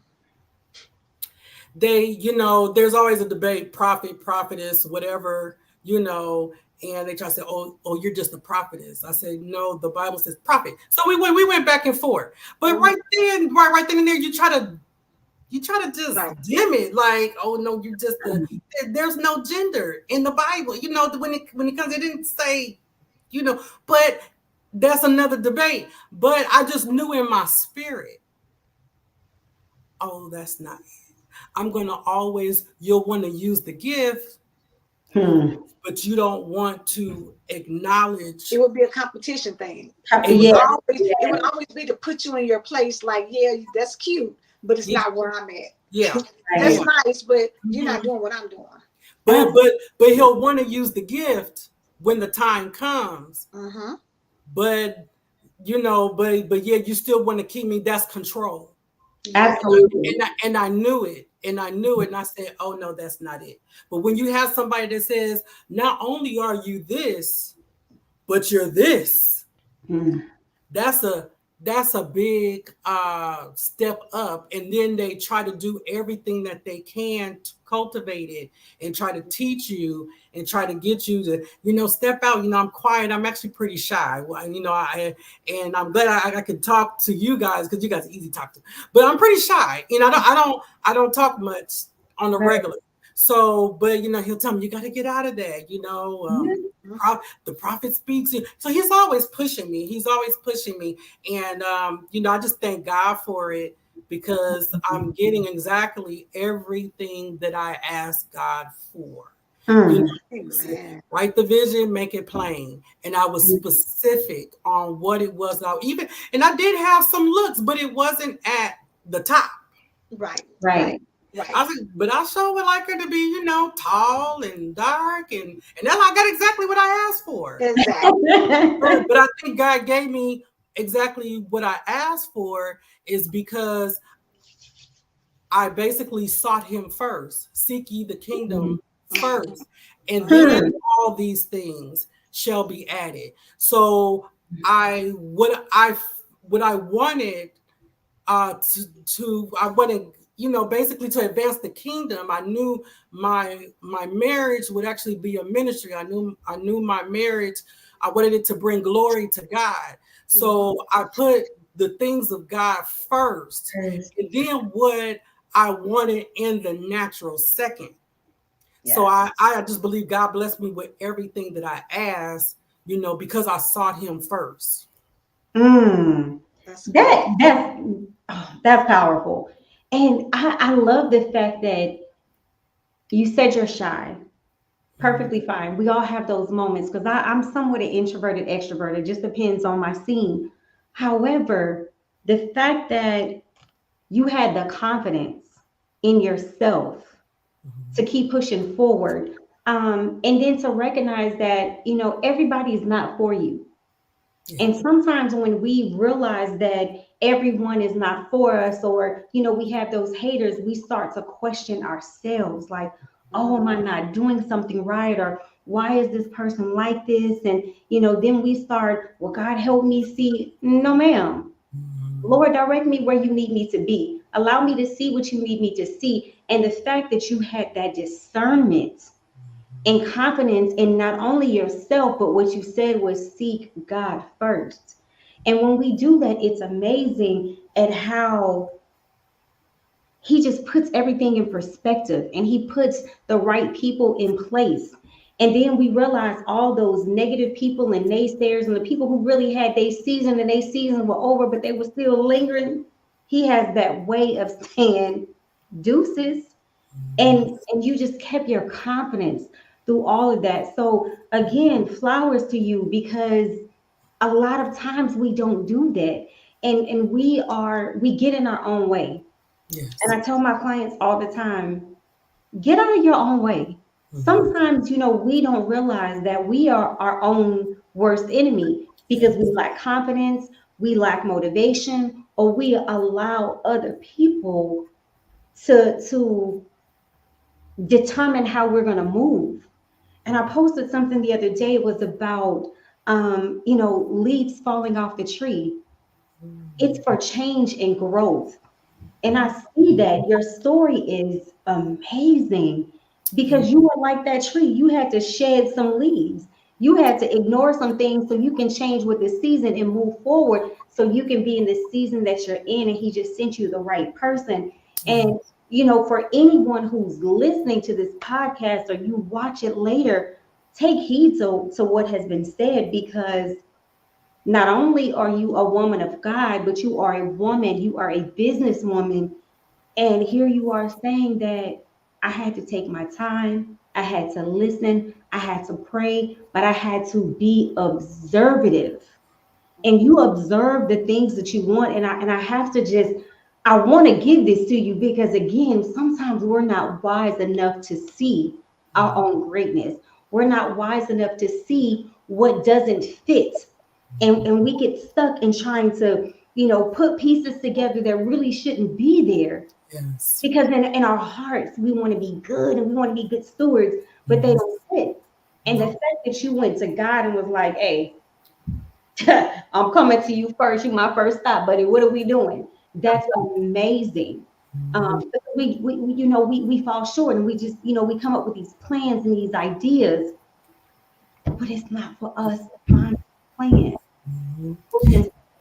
Speaker 3: There's always a debate, prophet, prophetess, whatever, and they try to say, oh, you're just a prophetess. I said, no, the Bible says prophet. So we went back and forth. But
Speaker 1: Mm.
Speaker 3: right then and there, you try to You try to just
Speaker 1: Right.
Speaker 3: dim it, like, oh no, you just there's no gender in the Bible. When it comes, it didn't say, but that's another debate. But I just knew in my spirit, oh, that's not. I'm gonna always. You'll want to use the gift,
Speaker 2: Hmm.
Speaker 3: but you don't want to acknowledge.
Speaker 1: It would be a competition thing.
Speaker 2: Yeah.
Speaker 1: It would always be to put you in your place, like, yeah, that's cute, but it's
Speaker 3: Yeah,
Speaker 1: not where I'm at.
Speaker 3: yeah,
Speaker 1: That's
Speaker 3: yeah.
Speaker 1: nice, but you're not
Speaker 3: Mhm.
Speaker 1: doing what I'm doing.
Speaker 3: But he'll want to use the gift when the time comes.
Speaker 1: Mm-hmm.
Speaker 3: But but yeah, you still want to keep me. That's control.
Speaker 1: Yeah.
Speaker 2: Absolutely.
Speaker 3: And I knew it, and I said, oh no, that's not it. But when you have somebody that says, not only are you this, but you're this,
Speaker 2: Hmm.
Speaker 3: that's a big step up. And then they try to do everything that they can to cultivate it and try to teach you and try to get you to step out. I'm quiet, I'm actually pretty shy. And I'm glad I can talk to you guys, because you guys are easy to talk to, but I'm pretty shy. I don't talk much on the
Speaker 2: Right.
Speaker 3: regular. So, but he'll tell me, you got to get out of that. The prophet speaks. So he's always pushing me. He's always pushing me. And, I just thank God for it, because I'm getting exactly everything that I asked God for. You
Speaker 2: Mm.
Speaker 3: know,
Speaker 1: Amen.
Speaker 3: write the vision, make it plain. And I was specific on what it was. And I did have some looks, but it wasn't at the top.
Speaker 1: Right.
Speaker 2: Right.
Speaker 1: Right.
Speaker 3: I was, but I sure would like her to be, tall and dark, and then I got exactly what I asked for.
Speaker 1: Exactly.
Speaker 3: But I think God gave me exactly what I asked for, is because I basically sought Him first. Seek ye the kingdom first, and then
Speaker 2: Hmm.
Speaker 3: all these things shall be added. So what I wanted I wanted, basically to advance the kingdom. I knew my marriage would actually be a ministry. I knew my marriage, I wanted it to bring glory to God. So I put the things of God first, and then what I wanted in the natural second. So I just believe God blessed me with everything that I asked, because I sought Him first.
Speaker 2: Mm.
Speaker 1: That's good.
Speaker 2: That's powerful. And I love the fact that you said you're shy. Perfectly fine. We all have those moments, because I'm somewhat an introverted extrovert. It just depends on my scene. However, the fact that you had the confidence in yourself to keep pushing forward, and then to recognize that everybody's not for you.
Speaker 3: Yeah.
Speaker 2: And sometimes when we realize that everyone is not for us, or we have those haters, we start to question ourselves, like, oh, am I not doing something right? Or why is this person like this? And then we start, well, God help me see. No, ma'am. Lord, direct me where you need me to be. Allow me to see what you need me to see. And the fact that you had that discernment and confidence in not only yourself, but what you said was seek God first. And when we do that, it's amazing at how He just puts everything in perspective, and He puts the right people in place. And then we realize all those negative people and naysayers and the people who really had their season and their season were over, but they were still lingering. He has that way of saying deuces, and you just kept your confidence through all of that. So again, flowers to you, because a lot of times we don't do that, and we get in our own way. And
Speaker 3: Yes.
Speaker 2: I tell my clients all the time, get out of your own way. Sometimes we don't realize that we are our own worst enemy, because we lack confidence, we lack motivation, or we allow other people to determine how we're going to move. And I posted something the other day. It was about leaves falling off the tree. It's for change and growth. And I see that your story is amazing, because you were like that tree. You had to shed some leaves. You had to ignore some things so you can change with the season and move forward, so you can be in the season that you're in. And He just sent you the right person. And, you know, for anyone who's listening to this podcast or you watch it later, take heed to what has been said, because not only are you a woman of God, but you are a woman, you are a businesswoman. And here you are saying that I had to take my time, I had to listen, I had to pray, but I had to be observative. And you observe the things that you want. And I have to just, I want to give this to you because again, sometimes we're not wise enough to see our own greatness. We're not wise enough to see what doesn't fit. And we get stuck in trying to, you know, put pieces together that really shouldn't be there.
Speaker 3: Yes.
Speaker 2: Because in our hearts, we want to be good and we want to be good stewards, but they don't fit. And the fact that you went to God and was like, hey, I'm coming to you first. You my first stop, buddy. What are we doing? That's amazing. You know, we fall short and we just, you know, we come up with these plans and these ideas, but it's not for us to find a plan.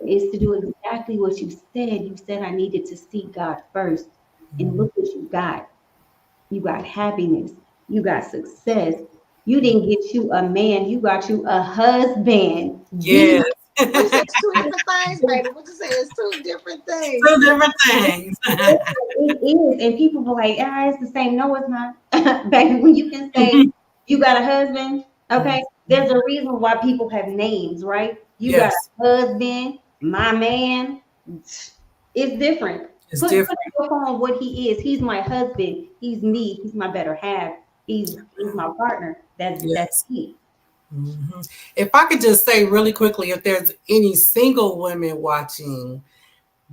Speaker 2: Is to do exactly what you said. You said I needed to seek God first. And look what you got. You got happiness. You got success. You didn't get you a man. You got you a husband.
Speaker 3: Yes.
Speaker 1: It's two different things, baby. What you say? It's two different things.
Speaker 3: Two different things.
Speaker 2: It is. And people be like, ah, it's the same. No, it's not. Baby, when you can say you got a husband, okay, there's a reason why people have names, right? You got
Speaker 3: Yes.
Speaker 2: a husband, my man. It's different.
Speaker 3: It's
Speaker 2: Put
Speaker 3: different.
Speaker 2: on what he is. He's my husband. He's me. He's my better half. He's my partner. That's
Speaker 3: Yes.
Speaker 2: me.
Speaker 3: Mhm. If I could just say really quickly, if there's any single women watching,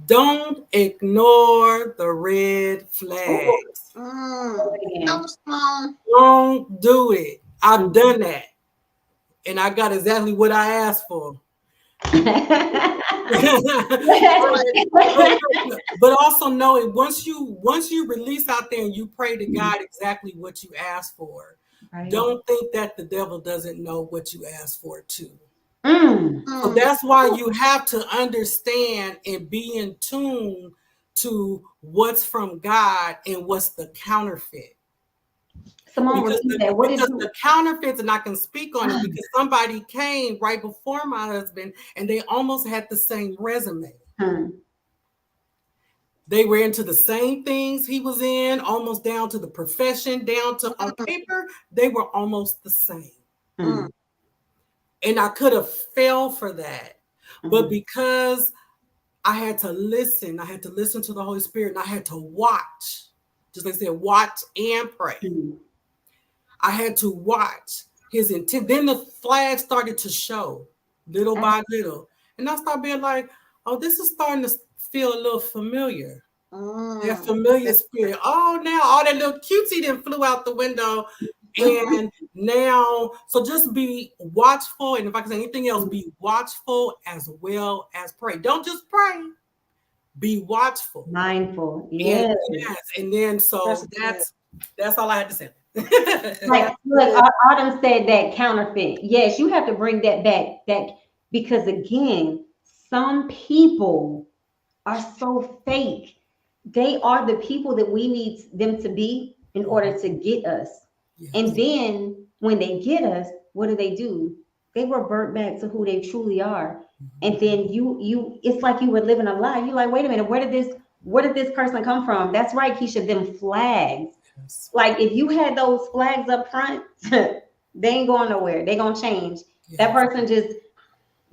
Speaker 3: don't ignore the red flags.
Speaker 1: No, Simone.
Speaker 3: Don't do it. I've done that. And I got exactly what I asked for. But also know it once you release out there and you pray to God exactly what you asked for.
Speaker 2: Right.
Speaker 3: Don't think that the devil doesn't know what you asked for too.
Speaker 2: Mm.
Speaker 3: So that's why you have to understand and be in tune to what's from God and what's the counterfeit.
Speaker 2: Simone,
Speaker 3: Because
Speaker 2: repeat that. What did you?
Speaker 3: the counterfeits, and I can speak on it because somebody came right before my husband and they almost had the same resume. They were into the same things he was in, almost down to the profession, down to on paper, they were almost the same. And I could have fell for that. But because I had to listen to the Holy Spirit, and I had to watch. Just like I said, watch and pray. I had to watch his intent. Then the flag started to show little by little. And I started being like, oh, this is starting to feel a little familiar. That familiar spirit. Oh, now all that little cutesy then flew out the window. And now, so just be watchful. And if I can say anything else, be watchful as well as pray. Don't just pray. Be watchful.
Speaker 2: Mindful. Yes.
Speaker 3: And then so that's all I had to say.
Speaker 2: Like, look, Autumn said that counterfeit. Yes, you have to bring that back. That because again, some people are so fake. They are the people that we need them to be in order to get us. Yes. And then when they get us, what do? They revert back to who they truly are. And then you it's like you were living a lie. You're like, wait a minute, where did this person come from? That's right, Keisha, them flags. Yes. Like if you had those flags up front, they ain't going nowhere. They're gonna change. Yes. That person just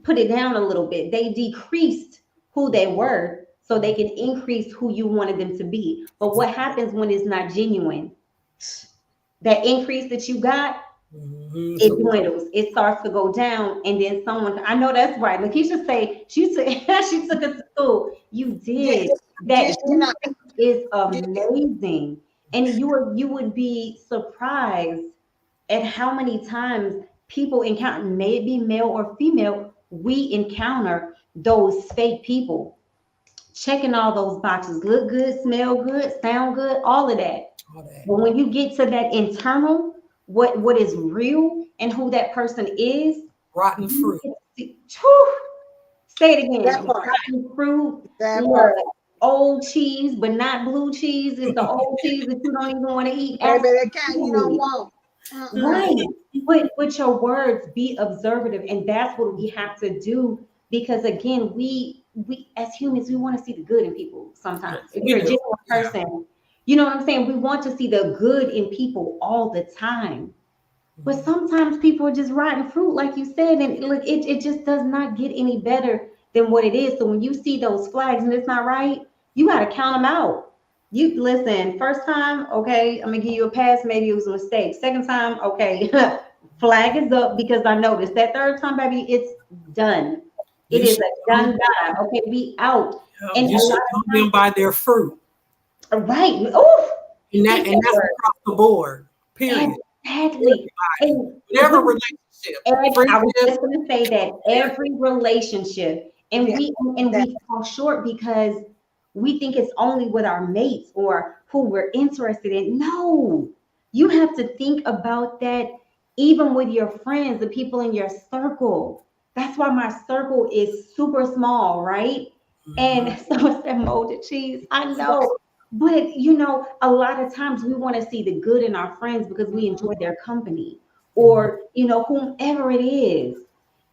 Speaker 2: put it down a little bit. They decreased who they were so they can increase who you wanted them to be. But what happens when it's not genuine? That increase that you got, it dwindles. It starts to go down, and then someone. I know that's right. Lakeisha say she took it to school. You did. That is amazing, and you would be surprised at how many times people encounter, maybe male or female, we encounter those fake people, checking all those boxes, look good, smell good, sound good, all of that. But when you get to that internal, what is real and who that person is,
Speaker 3: rotten fruit.
Speaker 2: Say it again. Rotten fruit. old cheese, but not blue cheese. It's the old cheese that you don't even want to eat.
Speaker 1: Baby, that kind you don't
Speaker 2: Absolutely.
Speaker 1: want.
Speaker 2: Right.
Speaker 1: Mm-mm.
Speaker 2: With your words, be observative, and that's what we have to do. Because again, we as humans, we want to see the good in people sometimes. If
Speaker 3: We
Speaker 2: you're a
Speaker 3: do.
Speaker 2: genuine person, you know what I'm saying? We want to see the good in people all the time. But sometimes people are just rotten fruit, like you said, and look, it just does not get any better than what it is. So when you see those flags and it's not right, you got to count them out. You listen, first time, okay, I'm gonna give you a pass. Maybe it was a mistake. Second time, okay, flag is up because I noticed. That third time, baby, it's done. It
Speaker 3: You
Speaker 2: is
Speaker 3: should
Speaker 2: a
Speaker 3: know
Speaker 2: done die. Okay, we out. And
Speaker 3: you
Speaker 2: a
Speaker 3: should
Speaker 2: lot
Speaker 3: know
Speaker 2: of
Speaker 3: them by their fruit.
Speaker 2: times, right? Oof,
Speaker 3: And
Speaker 2: speak that
Speaker 3: that's
Speaker 2: word.
Speaker 3: across the board. Period.
Speaker 2: Exactly. And
Speaker 3: Whatever
Speaker 2: we
Speaker 3: relationship,
Speaker 2: I was
Speaker 3: friendship,
Speaker 2: just going to say that
Speaker 3: marriage.
Speaker 2: every relationship, and
Speaker 1: Yeah, that
Speaker 2: we fall short because we think it's only with our mates or who we're interested in. No, you have to think about that even with your friends, the people in your circle. That's why my circle is super small, right?
Speaker 3: Mhm.
Speaker 2: And someone said molded cheese. I know. But a lot of times we want to see the good in our friends because we enjoy their company
Speaker 3: Mhm.
Speaker 2: or whomever it is.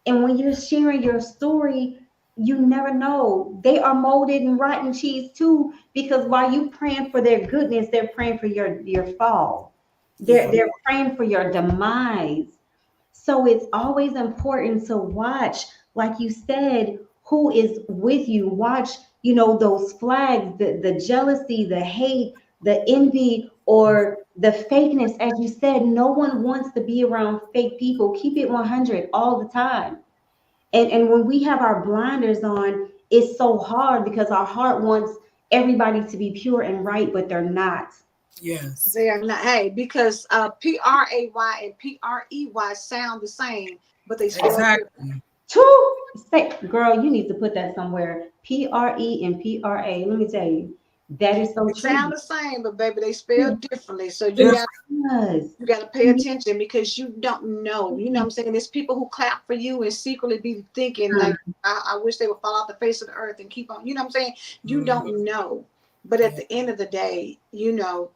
Speaker 2: And when you're sharing your story, you never know, they are molded in rotten cheese too, because while you praying for their goodness, they're praying for your fall. they're
Speaker 3: Yeah.
Speaker 2: they're praying for your demise. So it's always important to watch, like you said, who is with you. Watch, those flags, the jealousy, the hate, the envy, or the fakeness. As you said, no one wants to be around fake people. Keep it 100 all the time. And when we have our blinders on, it's so hard because our heart wants everybody to be pure and right, but they're not.
Speaker 3: Yes.
Speaker 1: they are not. Hey, because Pray and Prey sound the same, but they spell different.
Speaker 3: Exactly.
Speaker 2: True. Say, girl, you need to put that somewhere. PRE and PRA. Let me tell you, that is so
Speaker 1: They sound
Speaker 2: true.
Speaker 1: the same, but baby, they spell differently. So you
Speaker 2: It
Speaker 1: got
Speaker 3: Different.
Speaker 2: does.
Speaker 1: you got to pay attention because you don't know. You know what I'm saying? There's people who clap for you and secretly be thinking like, I wish they would fall off the face of the earth and keep on. You know what I'm saying? You
Speaker 3: Mhm.
Speaker 1: don't know. But at
Speaker 3: Yeah.
Speaker 1: the end of the day,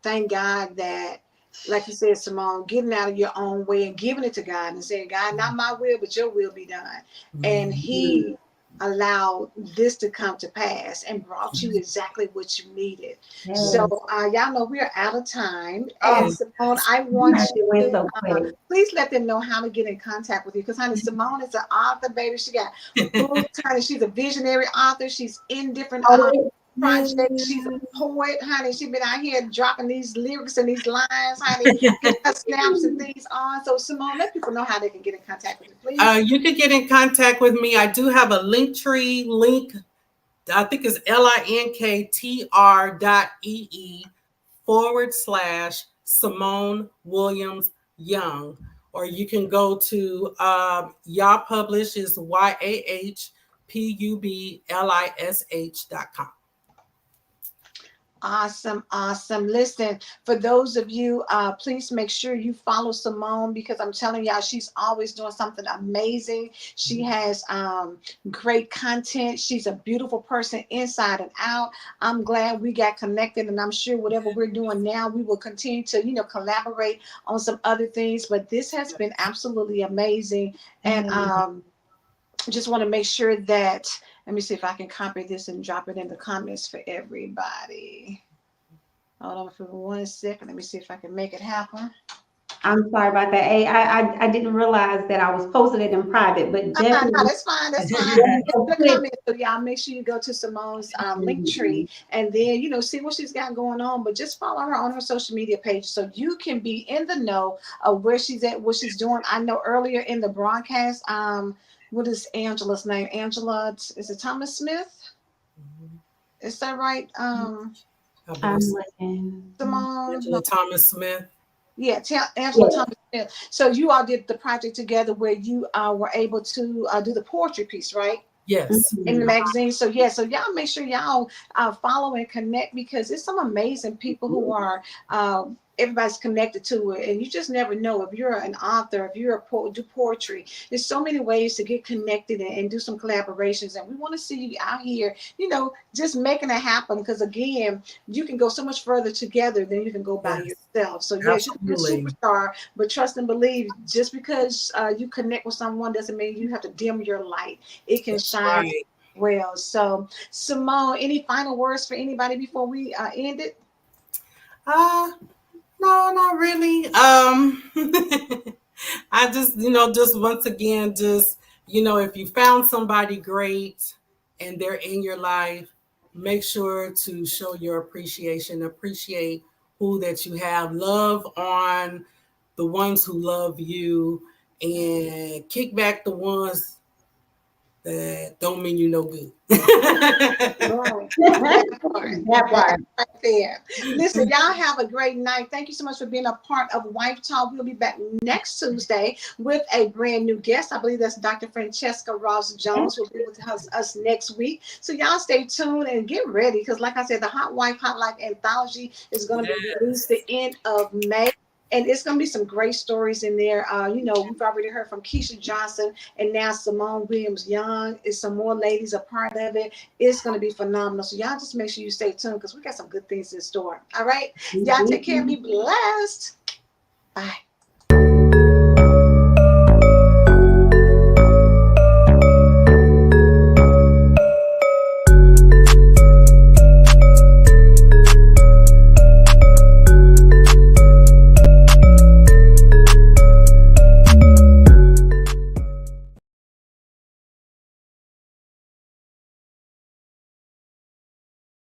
Speaker 1: thank God that, like you said, Simone, getting out of your own way and giving it to God and saying, God, not my will, but your will be done. And
Speaker 3: Mhm.
Speaker 1: He allowed this to come to pass and brought you exactly what you needed. So
Speaker 2: Yes.
Speaker 1: y'all know we're out of time. And
Speaker 2: Oh,
Speaker 1: Simone, I want
Speaker 2: it
Speaker 1: you
Speaker 2: went
Speaker 1: to
Speaker 2: so quick.
Speaker 1: please let them know how to get in contact with you. Because honey, Simone is an author, baby. She got books, honey. She's a visionary author. She's in different
Speaker 2: Oh,
Speaker 1: projects. She's a poet, honey. She's been out here dropping these lyrics and these lines, honey, getting her snaps and things on. So Simone, let people know how they can get in contact with you, please.
Speaker 3: You can get in contact with me. I do have a link tree link. I think it's linktr.ee/Simone Williams Young. Or you can go to Yah Publish is YAHPUBLISH.com.
Speaker 1: Awesome, awesome. Listen, for those of you, please make sure you follow Simone because I'm telling y'all, she's always doing something amazing. She has great content. She's a beautiful person inside and out. I'm glad we got connected, and I'm sure whatever we're doing now, we will continue to, collaborate on some other things. But this has been absolutely amazing, and just want to make sure that let me see if I can copy this and drop it in the comments for everybody. Hold on for 1 second. Let me see if I can make it happen.
Speaker 2: I'm sorry about that. Hey, I didn't realize that I was posting it in private, but
Speaker 1: No,
Speaker 2: definitely
Speaker 1: that's fine. That's fine. It's
Speaker 2: so
Speaker 1: in the
Speaker 2: quick.
Speaker 1: comments. So y'all make sure you go to Simone's link tree and then see what she's got going on. But just follow her on her social media page so you can be in the know of where she's at, what she's doing. I know earlier in the broadcast, what is Angela's name? Angela, is it Thomas Smith? Is that right?
Speaker 3: I believe
Speaker 2: I'm
Speaker 3: so.
Speaker 2: looking.
Speaker 1: Simone.
Speaker 3: Angela Thomas Smith.
Speaker 1: Yeah, Angela
Speaker 2: Yes.
Speaker 1: Thomas Smith. So you all did the project together where you were able to do the poetry piece, right?
Speaker 3: Yes.
Speaker 1: In the
Speaker 2: Mhm.
Speaker 1: magazine. So yeah, so y'all make sure y'all follow and connect because there's some amazing people who are everybody's connected to it, and you just never know. If you're an author, if you're a poet, do poetry, there's so many ways to get connected and do some collaborations, and we want to see you out here, just making it happen, because again, you can go so much further together than you can go by
Speaker 3: Yes,
Speaker 1: yourself. So yes, you can be a
Speaker 3: absolutely.
Speaker 1: superstar, but trust and believe, just because you connect with someone doesn't mean you have to dim your light. It can
Speaker 3: That's
Speaker 1: shine
Speaker 3: right.
Speaker 1: well. So Simone, any final words for anybody before we end it?
Speaker 3: Uh, no, not really. I just, just once again, just, if you found somebody great and they're in your life, make sure to show your appreciation, appreciate who that you have, love on the ones who love you, and kick back the ones that don't mean you no good.
Speaker 1: Right. That part.
Speaker 2: That
Speaker 1: That
Speaker 2: part.
Speaker 1: right there. Listen, y'all have a great night. Thank you so much for being a part of Wife Talk. We'll be back next Tuesday with a brand new guest. I believe that's Dr. Francesca Ross Jones will be with us next week. So y'all stay tuned and get ready, because like I said, the Hot Wife, Hot Life anthology is going to be released the
Speaker 3: Yes.
Speaker 1: end of May. And it's going to be some great stories in there. We've already heard from Keisha Johnson, and now Simone Williams Young. Is some more ladies a part of it. It's going to be phenomenal. So y'all just make sure you stay tuned, because we got some good things in store. All right. Y'all take care and be blessed. Bye.